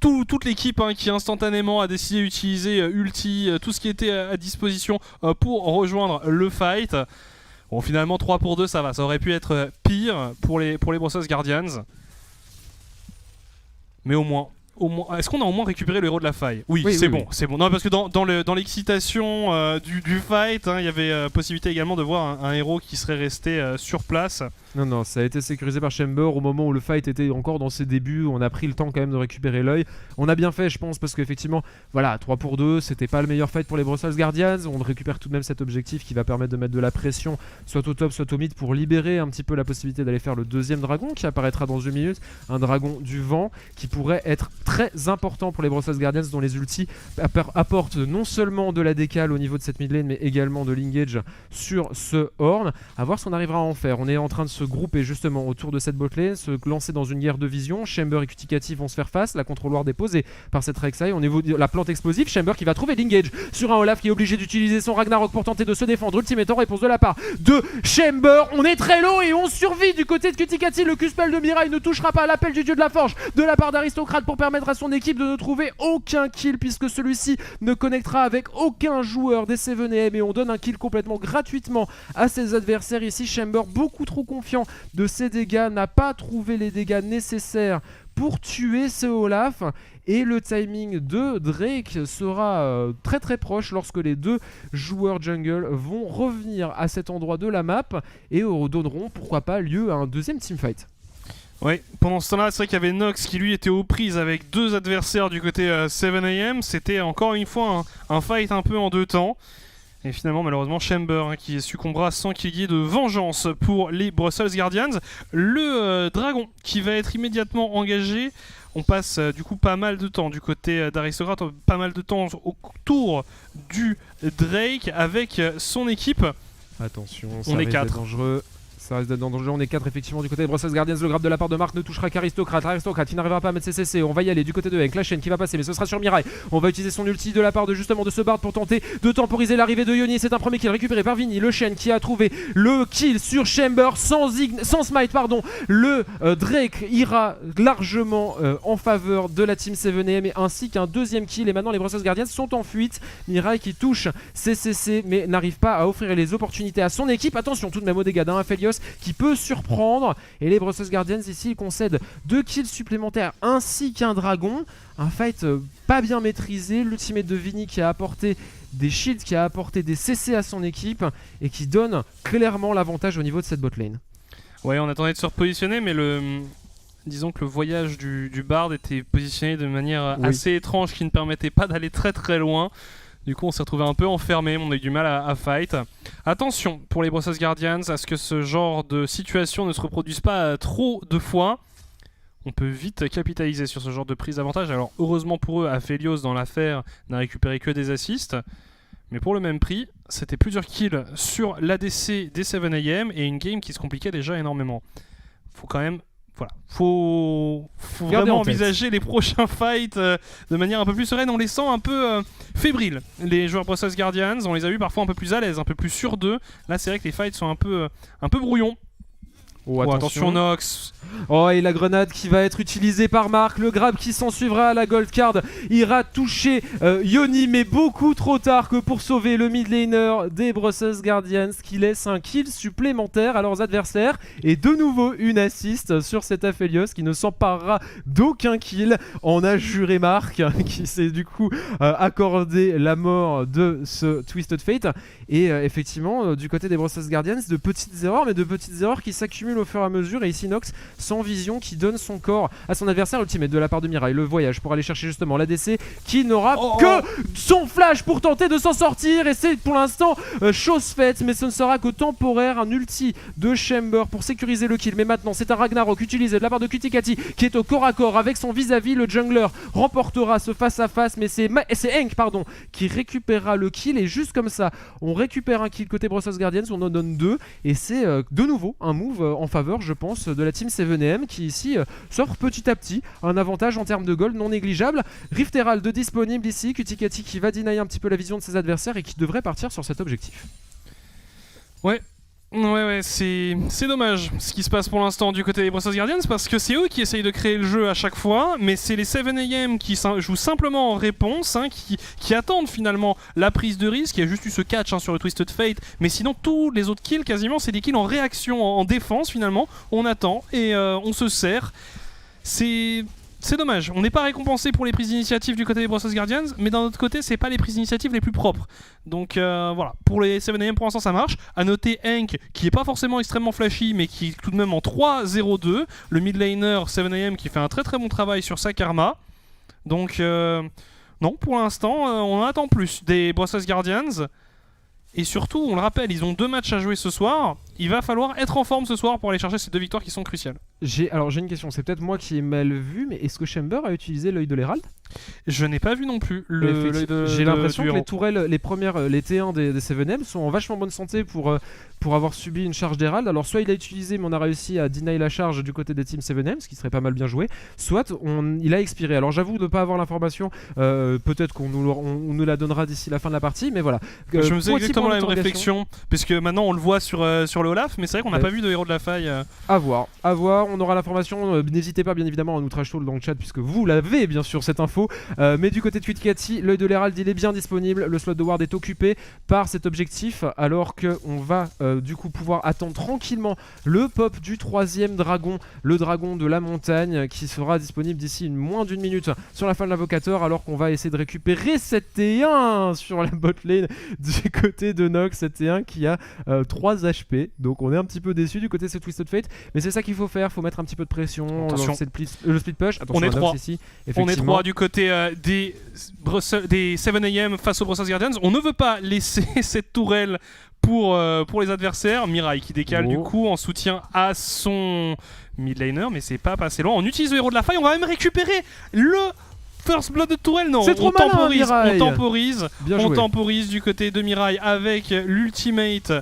toute l'équipe qui instantanément a décidé d'utiliser ulti, tout ce qui était à disposition pour rejoindre le fight. Bon, finalement, 3 pour 2, ça va. Ça aurait pu être pire pour les Brussels Guardians. Mais au moins, est-ce qu'on a au moins récupéré le héros de la faille? Oui, c'est bon. Non, parce que dans l'excitation du fight, il y avait possibilité également de voir un héros qui serait resté sur place. Non, ça a été sécurisé par Chamber au moment où le fight était encore dans ses débuts. On a pris le temps quand même de récupérer l'œil. On a bien fait, je pense, parce qu'effectivement, voilà, 3 pour 2, c'était pas le meilleur fight pour les Brussels Guardians. On récupère tout de même cet objectif qui va permettre de mettre de la pression, soit au top, soit au mid, pour libérer un petit peu la possibilité d'aller faire le deuxième dragon qui apparaîtra dans une minute. Un dragon du vent qui pourrait être très important pour les Brussels Guardians, dont les ultis apportent non seulement de la décale au niveau de cette mid lane, mais également de l'engage sur ce Horn. À voir ce qu'on arrivera à en faire. On est en train de se grouper justement autour de cette botlane, se lancer dans une guerre de vision. Chamber et Cuticati vont se faire face, la contrôle ward est posée par cette Rek'Sai. On évolue la plante explosive, Chamber qui va trouver l'engage sur un Olaf qui est obligé d'utiliser son Ragnarok pour tenter de se défendre. Ultimate en réponse de la part de Chamber. On est très low et on survit du côté de Cuticati. Le Q-spell de Mirai ne touchera pas à l'appel du dieu de la forge de la part d'Aristocrate pour permettre à son équipe de ne trouver aucun kill, puisque celui-ci ne connectera avec aucun joueur des 7AM et on donne un kill complètement gratuitement à ses adversaires. Ici Chamber, beaucoup trop confiant de ses dégâts, n'a pas trouvé les dégâts nécessaires pour tuer ce Olaf, et le timing de Drake sera très très proche lorsque les deux joueurs jungle vont revenir à cet endroit de la map et donneront pourquoi pas lieu à un deuxième teamfight. Oui, pendant ce temps-là, c'est vrai qu'il y avait Nox qui lui était aux prises avec deux adversaires du côté 7AM. C'était encore une fois un fight un peu en deux temps. Et finalement, malheureusement, Chamber qui succombera sans qu'il y ait de vengeance pour les Brussels Guardians. Le dragon qui va être immédiatement engagé. On passe du coup pas mal de temps du côté d'Aristocrate, pas mal de temps autour du Drake avec son équipe. Attention, on est 4. Dangereux. Ça reste d'être dangereux, on est 4 effectivement du côté des Brussels Guardians. Le grab de la part de Marc ne touchera qu'Aristocrate. Aristocrate qui n'arrivera pas à mettre ses CC. On va y aller du côté de Hank. La chaîne qui va passer, mais ce sera sur Mirai. On va utiliser son ulti de la part de justement de ce Bard pour tenter de temporiser l'arrivée de Yoni. C'est un premier kill récupéré par Vinny. Le Shen qui a trouvé le kill sur Chamber sans smite. Le Drake ira largement en faveur de la team 7AM ainsi qu'un deuxième kill. Et maintenant les Brussels Guardians sont en fuite. Mirai qui touche ses CC mais n'arrive pas à offrir les opportunités à son équipe. Attention tout de même aux dégâts d'un Aphelios qui peut surprendre, et les Brussels Guardians ici ils concèdent 2 kills supplémentaires ainsi qu'un dragon. Un fight pas bien maîtrisé, l'ultimate de Vinny qui a apporté des shields, qui a apporté des CC à son équipe et qui donne clairement l'avantage au niveau de cette botlane. Ouais, on attendait de se repositionner, mais disons que le voyage du Bard était positionné de manière assez étrange qui ne permettait pas d'aller très très loin. Du coup on s'est retrouvé un peu enfermé, on a eu du mal à fight. Attention pour les Brussels Guardians à ce que ce genre de situation ne se reproduise pas trop de fois. On peut vite capitaliser sur ce genre de prise d'avantage. Alors heureusement pour eux, Aphelios dans l'affaire n'a récupéré que des assists. Mais pour le même prix, c'était plusieurs kills sur l'ADC des 7AM et une game qui se compliquait déjà énormément. Faut quand même... Voilà, faut vraiment envisager les prochains fights de manière un peu plus sereine. On les sent un peu fébriles, les joueurs Brussels Guardians. On les a vus parfois un peu plus à l'aise, un peu plus sûrs d'eux. Là, c'est vrai que les fights sont un peu brouillons. Oh, attention Nox. Oh, et la grenade qui va être utilisée par Marc. Le grab qui s'en suivra à la gold card ira toucher Yoni, mais beaucoup trop tard que pour sauver le mid laner des Brussels Guardians qui laisse un kill supplémentaire à leurs adversaires. Et de nouveau une assist sur cet Aphelios qui ne s'emparera d'aucun kill. On a juré Marc qui s'est du coup accordé la mort de ce Twisted Fate. Et effectivement, du côté des Brussels Guardians, de petites erreurs, mais de petites erreurs qui s'accumulent au fur et à mesure. Et ici Nox sans vision qui donne son corps à son adversaire. Ultimate de la part de Mirai, le voyage pour aller chercher justement l'ADC qui n'aura que son flash pour tenter de s'en sortir, et c'est pour l'instant chose faite, mais ce ne sera que temporaire. Un ulti de Chamber pour sécuriser le kill, mais maintenant c'est un Ragnarok utilisé de la part de Cuticati qui est au corps à corps avec son vis-à-vis. Le jungler remportera ce face à face, mais c'est Hank qui récupérera le kill, et juste comme ça on récupère un kill côté Brussels Guardians, on en donne 2, et c'est de nouveau un move en faveur je pense de la team 7AM qui ici s'offre petit à petit un avantage en termes de gold non négligeable. Rift Herald disponible ici, Cuticati qui va deny un petit peu la vision de ses adversaires et qui devrait partir sur cet objectif. Ouais, c'est dommage ce qui se passe pour l'instant du côté des Brussels Guardians, parce que c'est eux qui essayent de créer le jeu à chaque fois, mais c'est les 7AM qui jouent simplement en réponse, qui attendent finalement la prise de risque. Il y a juste eu ce catch sur le Twisted Fate, mais sinon tous les autres kills quasiment c'est des kills en réaction, en défense finalement. On attend et on se sert. C'est dommage, on n'est pas récompensé pour les prises d'initiative du côté des Brussels Guardians, mais d'un autre côté, c'est pas les prises d'initiative les plus propres. Donc voilà, pour les 7AM pour l'instant ça marche. A noter Hank qui est pas forcément extrêmement flashy, mais qui est tout de même en 3-0-2. Le mid laner 7AM qui fait un très très bon travail sur sa karma. Donc non, pour l'instant, on en attend plus des Brussels Guardians. Et surtout, on le rappelle, ils ont 2 matchs à jouer ce soir. Il va falloir être en forme ce soir pour aller chercher ces 2 victoires qui sont cruciales. Alors j'ai une question, c'est peut-être moi qui ai mal vu, mais est-ce que Chamber a utilisé l'œil de l'Hérald? Je n'ai pas vu non plus l'œil de J'ai l'impression du que héros. les tourelles, les premières, les T1 des 7M sont en vachement bonne santé pour avoir subi une charge d'Hérald. Alors soit il a utilisé, mais on a réussi à deny la charge du côté des teams 7M, ce qui serait pas mal bien joué, soit il a expiré. Alors j'avoue de ne pas avoir l'information, peut-être qu'on nous la donnera d'ici la fin de la partie, mais voilà. Je me faisais Petit exactement point la même d'interrogation. réflexion, puisque maintenant on le voit sur le Olaf, mais c'est vrai qu'on n'a Ouais. pas vu de héros de la faille. À voir, on aura l'information. N'hésitez pas bien évidemment à nous trash talk dans le chat puisque vous l'avez bien sûr cette info. Mais du côté de Twitcati, l'œil de l'Hérald il est bien disponible. Le slot de Ward est occupé par cet objectif, alors qu'on va du coup pouvoir attendre tranquillement le pop du 3ème dragon, le dragon de la montagne, qui sera disponible d'ici moins d'une minute sur la fin de l'invocateur, alors qu'on va essayer de récupérer cette T1 sur la bot lane du côté de Nox, cette T1 qui a 3 HP. Donc on est un petit peu déçu du côté de ce Twisted Fate, mais c'est ça qu'il faut faire, faut mettre un petit peu de pression, Attention. lancer le split push. Attention, On est à Nox trois. ici, On est effectivement. 3 du côté des 7am face aux Brussels Guardians. On ne veut pas laisser cette tourelle pour les adversaires. Mirai qui décale du coup en soutien à son mid laner, mais c'est pas passé loin. On utilise le héros de la faille, on va même récupérer le First Blood de tourelle. Non, C'est trop on malin, temporise, Mirai. on temporise. Bien On joué. temporise du côté de Mirai avec l'ultimate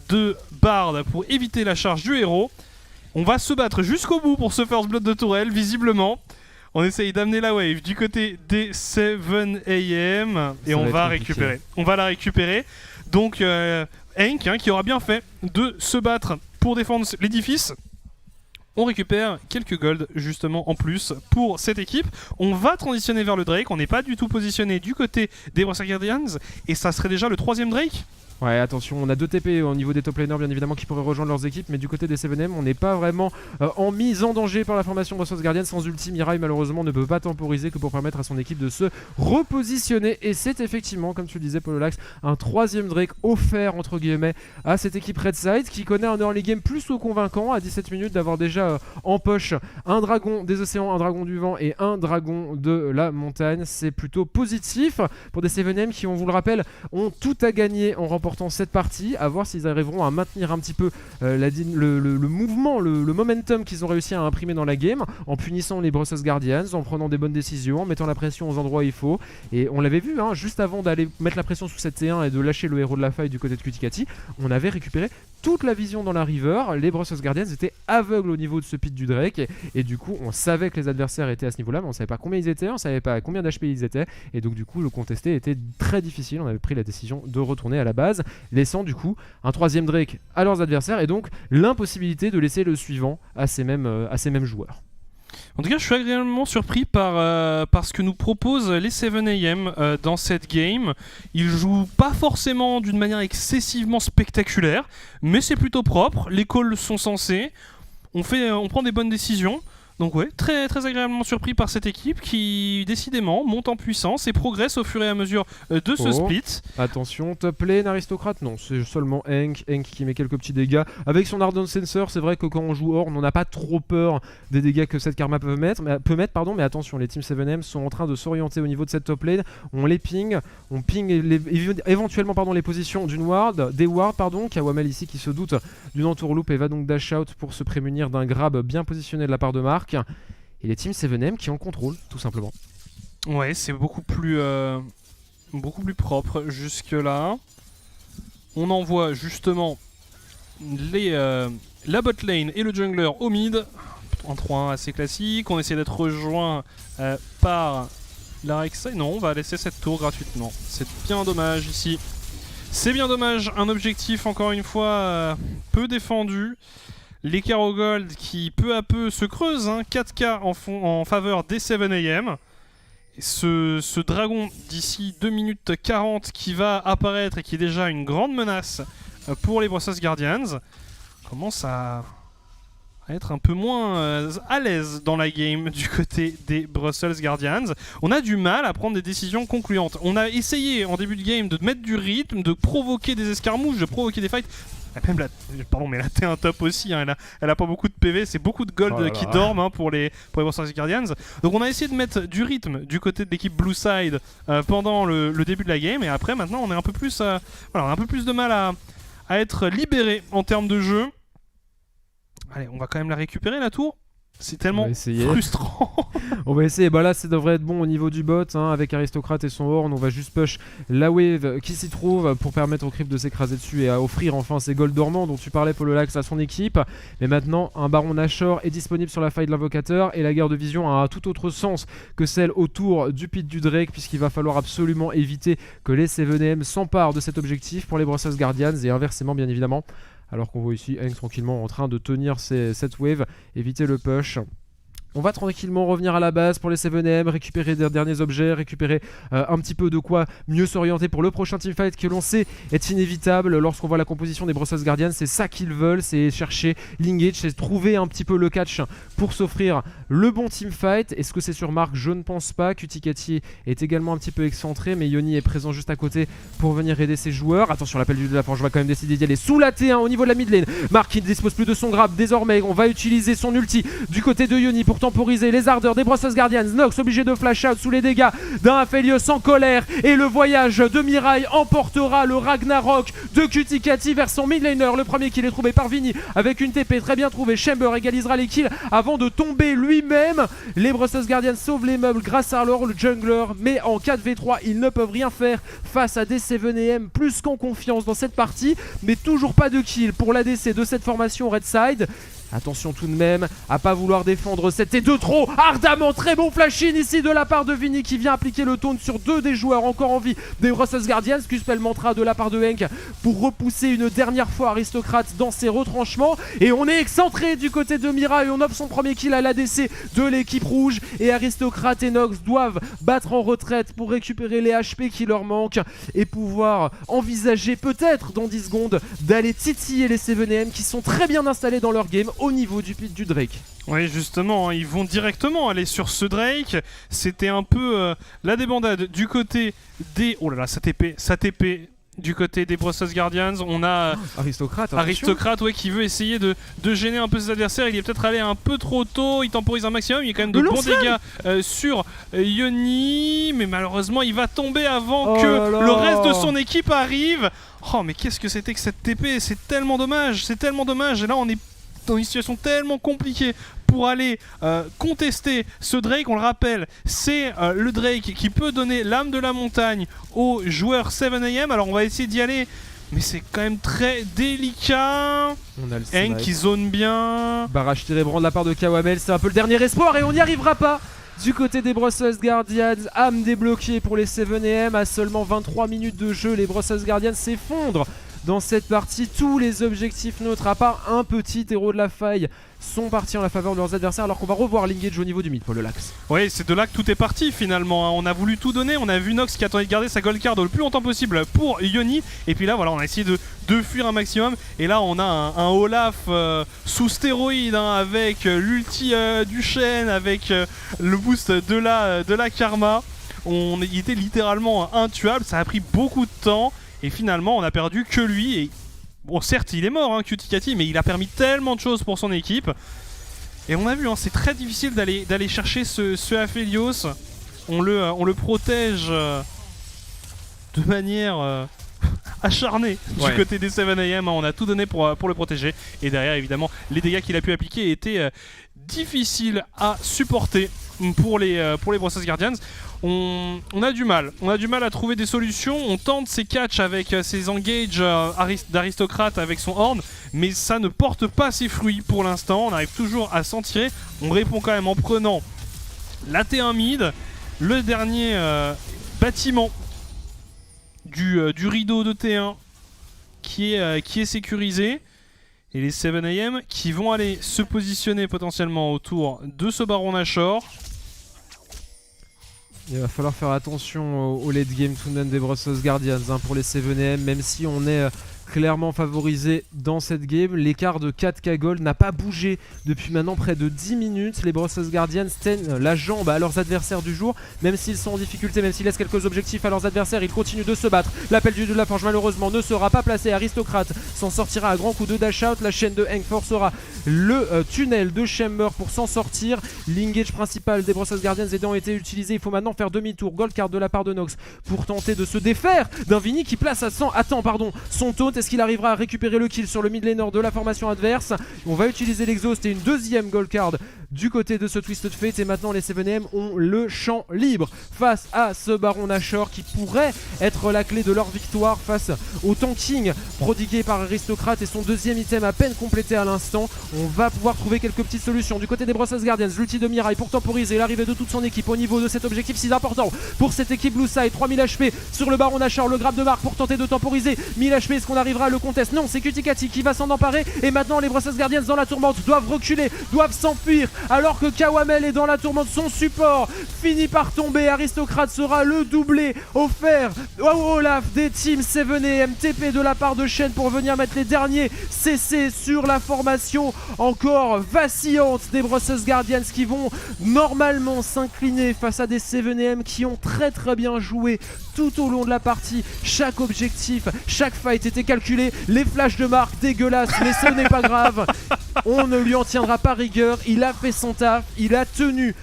de Bard pour éviter la charge du héros. On va se battre jusqu'au bout pour ce First Blood de tourelle, visiblement. On essaye d'amener la wave du côté des 7am et Ça on va va être récupérer. On va la récupérer. Donc Hank qui aura bien fait de se battre pour défendre l'édifice. On récupère quelques gold justement en plus pour cette équipe. On va transitionner vers le Drake. On n'est pas du tout positionné du côté des Brussels Guardians. Et ça serait déjà le 3ème Drake. Ouais, attention, on a 2 TP au niveau des top laners bien évidemment qui pourraient rejoindre leurs équipes, mais du côté des 7M, on n'est pas vraiment en mise en danger par la formation Brussels Guardians. Sans ulti, Mirai malheureusement ne peut pas temporiser que pour permettre à son équipe de se repositionner. Et c'est effectivement, comme tu le disais Pololax, un 3ème Drake offert entre guillemets à cette équipe Redside qui connaît un early game plus que convaincant à 17 minutes d'avoir déjà en poche un dragon des océans, un dragon du vent et un dragon de la montagne. C'est plutôt positif pour des 7M qui, on vous le rappelle, ont tout à gagner en remportant cette partie, à voir s'ils arriveront à maintenir un petit peu le mouvement, le momentum qu'ils ont réussi à imprimer dans la game, en punissant les Brussels Guardians, en prenant des bonnes décisions, en mettant la pression aux endroits où il faut. Et on l'avait vu, hein, juste avant d'aller mettre la pression sous cette T1 et de lâcher le héros de la faille du côté de Cuticati, on avait récupéré toute la vision dans la river. Les Brussels Guardians étaient aveugles au niveau de ce pit du Drake, et du coup on savait que les adversaires étaient à ce niveau là, mais on savait pas combien ils étaient, on savait pas combien d'HP ils étaient, et donc du coup le contester était très difficile. On avait pris la décision de retourner à la base, laissant du coup un 3ème Drake à leurs adversaires, et donc l'impossibilité de laisser le suivant à ces mêmes joueurs. En tout cas, je suis agréablement surpris par ce que nous proposent les 7am dans cette game. Ils jouent pas forcément d'une manière excessivement spectaculaire, mais c'est plutôt propre. Les calls sont sensés. On prend des bonnes décisions. Donc ouais, très, très agréablement surpris par cette équipe qui décidément monte en puissance et progresse au fur et à mesure de ce split. Attention, top lane, aristocrate, non, c'est seulement Hank qui met quelques petits dégâts. Avec son Ardent Sensor, c'est vrai que quand on joue Ornn, on n'a pas trop peur des dégâts que cette Karma peut mettre, mais attention, les Team 7M sont en train de s'orienter au niveau de cette top lane. On ping éventuellement les positions des wards, Kawamel ici qui se doute d'une entourloupe et va donc dash out pour se prémunir d'un grab bien positionné de la part de Marc. Et les Team 7M qui ont le contrôle, tout simplement. Ouais, c'est beaucoup plus propre jusque là. On envoie justement la bot lane et le jungler au mid en 3-1 assez classique. On essaie d'être rejoint par la Rek'Sai. Non, on va laisser cette tour gratuitement. C'est bien dommage ici. C'est bien dommage, un objectif encore une fois peu défendu. L'écart au gold qui peu à peu se creuse, hein, 4K en faveur des 7am. Ce dragon d'ici 2 minutes 40 qui va apparaître et qui est déjà une grande menace pour les Brussels Guardians commence à être un peu moins à l'aise dans la game du côté des Brussels Guardians. On a du mal à prendre des décisions concluantes. On a essayé en début de game de mettre du rythme, de provoquer des escarmouches, de provoquer des fights. Même la T1 top aussi, hein, elle a pas beaucoup de PV, c'est beaucoup de gold qui dorment hein, pour les Brussels Guardians. Donc on a essayé de mettre du rythme du côté de l'équipe Blue Side pendant le début de la game, et après maintenant on est un peu plus, on a un peu plus de mal à être libéré en termes de jeu. Allez, on va quand même la récupérer la tour. C'est On tellement va essayer. frustrant. On va essayer, bah là ça devrait être bon au niveau du bot, hein, avec Aristocrate et son horn, on va juste push la wave qui s'y trouve pour permettre au creep de s'écraser dessus et à offrir enfin ces golds dormants dont tu parlais Pololax à son équipe. Mais maintenant un baron Nashor est disponible sur la faille de l'invocateur et la guerre de vision a un tout autre sens que celle autour du pit du Drake, puisqu'il va falloir absolument éviter que les 7M s'emparent de cet objectif pour les Brothos Guardians et inversement bien évidemment. Alors qu'on voit ici Hank tranquillement en train de tenir cette wave, éviter le push. On va tranquillement revenir à la base pour les 7M, récupérer des derniers objets, récupérer un petit peu de quoi mieux s'orienter pour le prochain teamfight que l'on sait est inévitable. Lorsqu'on voit la composition des Brothos Guardians, c'est ça qu'ils veulent, c'est chercher l'engage, c'est trouver un petit peu le catch pour s'offrir le bon teamfight. Est-ce que c'est sur Mark? Je ne pense pas. Cuticati est également un petit peu excentré, mais Yoni est présent juste à côté pour venir aider ses joueurs. Attention, l'appel du de la forge va quand même décider d'y aller sous la T1 au niveau de la mid lane. Mark qui ne dispose plus de son grab, désormais on va utiliser son ulti du côté de Yoni pour temporiser les ardeurs des Brothos Guardians. Nox obligé de flash out sous les dégâts d'un Aphelios en colère, et le voyage de Mirai emportera le Ragnarok de Cuticati vers son mid laner. Le premier kill est trouvé par Vini avec une TP très bien trouvée. Chamber égalisera les kills avant de tomber lui-même. Les Brothos Guardians sauvent les meubles grâce à leur le jungler, mais en 4v3 ils ne peuvent rien faire face à des 7M plus qu'en confiance dans cette partie, mais toujours pas de kill pour l'ADC de cette formation Red Side. Attention tout de même à pas vouloir défendre, c'était de trop. Ardemment, très bon flash-in ici de la part de Vini qui vient appliquer le taunt sur deux des joueurs encore en vie des Brothos Guardians. Cuspel mantra de la part de Hank pour repousser une dernière fois Aristocrate dans ses retranchements. Et on est excentré du côté de Mira et on offre son premier kill à l'ADC de l'équipe rouge. Et Aristocrate et Nox doivent battre en retraite pour récupérer les HP qui leur manquent et pouvoir envisager peut-être dans 10 secondes d'aller titiller les 7M qui sont très bien installés dans leur game au niveau du pit du Drake. Oui, justement, hein, ils vont directement aller sur ce Drake. C'était un peu la débandade du côté des... Oh là là, sa TP du côté des Brothos Guardians. On a Aristocrate ouais, qui veut essayer de gêner un peu ses adversaires. Il est peut-être allé un peu trop tôt, il temporise un maximum. Il y a quand même de bons dégâts sur Yoni, mais malheureusement il va tomber avant que le reste de son équipe arrive. Oh mais qu'est-ce que c'était que cette TP? C'est tellement dommage, c'est tellement dommage. Et là on est dans une situation tellement compliquée pour aller contester ce Drake. On le rappelle, c'est le Drake qui peut donner l'âme de la montagne aux joueurs 7am. Alors on va essayer d'y aller, mais c'est quand même très délicat. On a le Hank qui zone bien. Barrage tiré brand de la part de Kawamel, c'est un peu le dernier espoir et on n'y arrivera pas. Du côté des Brothos Guardians, âme débloquée pour les 7am. À seulement 23 minutes de jeu, les Brothos Guardians s'effondrent dans cette partie. Tous les objectifs neutres, à part un petit héros de la faille, sont partis en la faveur de leurs adversaires, alors qu'on va revoir l'engage au niveau du mid pour le Lax. Oui, c'est de là que tout est parti finalement, hein. On a voulu tout donner, on a vu Nox qui attendait de garder sa gold card le plus longtemps possible pour Yoni, et puis là voilà, on a essayé de fuir un maximum, et là on a un Olaf sous stéroïde, hein, avec l'ulti du Shen, avec le boost de la Karma. Il était littéralement intuable, ça a pris beaucoup de temps, et finalement on a perdu que lui. Et bon, certes il est mort, hein, Cuticati, mais il a permis tellement de choses pour son équipe. Et on a vu, hein, c'est très difficile d'aller chercher ce Aphelios. On le protège de manière acharnée du côté des 7am. On a tout donné pour le protéger. Et derrière, évidemment, les dégâts qu'il a pu appliquer étaient difficiles à supporter pour les Brothos Guardians. On a du mal à trouver des solutions. On tente ses catchs avec ses engages d'aristocrate avec son horn, mais ça ne porte pas ses fruits pour l'instant. On arrive toujours à s'en tirer. On répond quand même en prenant la T1 mid, le dernier bâtiment du rideau de T1 qui est sécurisé. Et les 7am qui vont aller se positionner potentiellement autour de ce Baron Nashor. Il va falloir faire attention au late game tout de même des Brothos Guardians, hein, pour les 7am, même si on est clairement favorisé dans cette game. L'écart de 4k gold n'a pas bougé depuis maintenant près de 10 minutes. Les Brothos Guardians tiennent la jambe à leurs adversaires du jour, même s'ils sont en difficulté, même s'ils laissent quelques objectifs à leurs adversaires, ils continuent de se battre. L'appel du de la forge malheureusement ne sera pas placé. Aristocrate s'en sortira à grand coup de dash out. La chaîne de Hank forcera le tunnel de Chamber pour s'en sortir. L'engage principal des Brothos Guardians ayant été utilisé, il faut maintenant faire demi-tour. Gold card de la part de Nox pour tenter de se défaire d'un Vini qui place son taunt est-ce qu'il arrivera à récupérer le kill sur le mid laner de la formation adverse? On va utiliser l'exhaust et une deuxième gold card du côté de ce Twisted Fate. Et maintenant les 7M ont le champ libre face à ce Baron Nashor qui pourrait être la clé de leur victoire face au tanking prodigué par Aristocrate et son deuxième item à peine complété à l'instant. On va pouvoir trouver quelques petites solutions du côté des Brussels Guardians. L'ulti de Mirai pour temporiser l'arrivée de toute son équipe au niveau de cet objectif si important pour cette équipe Blue Side. 3000 HP sur le Baron Nashor, le grab de marque pour tenter de temporiser. 1000 HP, est-ce qu'on arrivera à le contest? Non, c'est Kutikati qui va s'en emparer. Et maintenant les Brussels Guardians dans la tourmente doivent reculer, doivent s'enfuir alors que Kawamel est dans la tourmente. Son support finit par tomber. Aristocrate sera le doublé offert au Olaf des Team 7AM. TP de la part de Shen pour venir mettre les derniers CC sur la formation encore vacillante des Brussels Guardians qui vont normalement s'incliner face à des 7AM qui ont très bien joué tout au long de la partie. Chaque objectif, chaque fight était calculé. Les flashs de marque dégueulasses, mais ce n'est pas grave. On ne lui en tiendra pas rigueur. Il a fait son taf. Il a tenu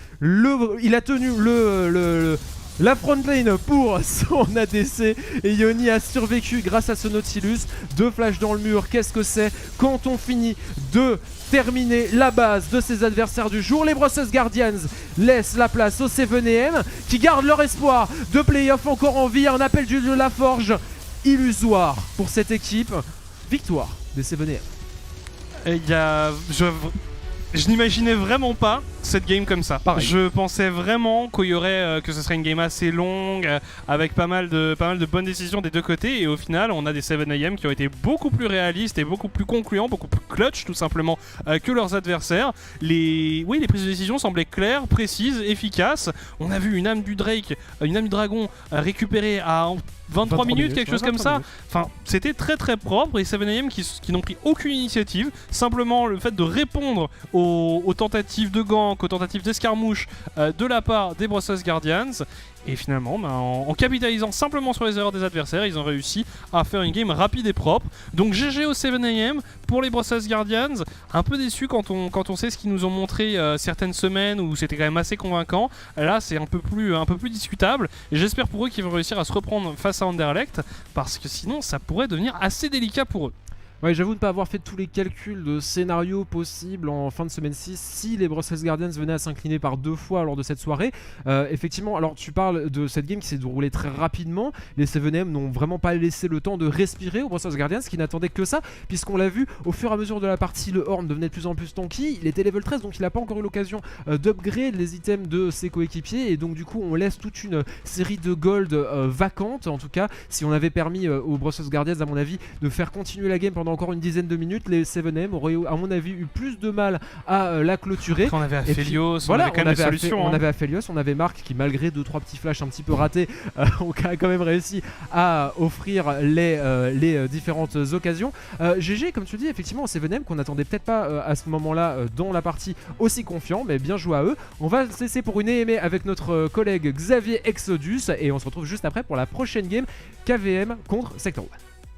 la front lane pour son ADC et Yoni a survécu grâce à ce Nautilus. 2 flashs dans le mur, qu'est-ce que c'est quand on finit de terminer la base de ses adversaires du jour? Les Brussels Guardians laissent la place aux 7AM qui gardent leur espoir de playoff encore en vie. Un appel de la forge illusoire pour cette équipe. Victoire des 7AM. Je n'imaginais vraiment pas cette game comme ça. Pareil. Je pensais vraiment qu'il y aurait que ce serait une game assez longue avec pas mal de bonnes décisions des deux côtés, et au final on a des 7AM qui ont été beaucoup plus réalistes et beaucoup plus concluants, beaucoup plus clutch tout simplement que leurs adversaires. Les prises de décision semblaient claires, précises, efficaces. On a vu une âme du dragon récupérée à 23 minutes, quelque chose comme ça. Enfin, c'était très propre. Et 7AM qui n'ont pris aucune initiative, simplement le fait de répondre aux tentatives de gank, aux tentatives d'escarmouche de la part des Brussels Guardians. Et finalement, en capitalisant simplement sur les erreurs des adversaires, ils ont réussi à faire une game rapide et propre. Donc GG au 7AM pour les Brussels Guardians. Un peu déçu quand on sait ce qu'ils nous ont montré certaines semaines où c'était quand même assez convaincant. Là, c'est un peu plus discutable. Et j'espère pour eux qu'ils vont réussir à se reprendre face à Anderlecht, parce que sinon, ça pourrait devenir assez délicat pour eux. Ouais, j'avoue ne pas avoir fait tous les calculs de scénarios possibles en fin de semaine 6 si les Brussels Guardians venaient à s'incliner par 2 fois lors de cette soirée. Effectivement, alors tu parles de cette game qui s'est déroulée très rapidement. Les 7AM n'ont vraiment pas laissé le temps de respirer aux Brussels Guardians qui n'attendaient que ça, puisqu'on l'a vu au fur et à mesure de la partie, le Horn devenait de plus en plus tanky. Il était level 13, donc il n'a pas encore eu l'occasion d'upgrade les items de ses coéquipiers, et donc du coup on laisse toute une série de gold vacantes. En tout cas, si on avait permis aux Brussels Guardians, à mon avis, de faire continuer la game pendant encore une dizaine de minutes, les 7AM auraient à mon avis eu plus de mal à la clôturer. Après, on avait Aphelios, voilà, on avait quand même des solutions. On avait Aphelios, on avait Marc qui, malgré 2-3 petits flashs un petit peu ratés, ont quand même réussi à offrir les différentes occasions. GG, comme tu dis, effectivement, 7AM qu'on n'attendait peut-être pas à ce moment-là dans la partie aussi confiant, mais bien joué à eux. On va se laisser pour une EMA avec notre collègue Xavier Exodus et on se retrouve juste après pour la prochaine game KVM contre Sector 1.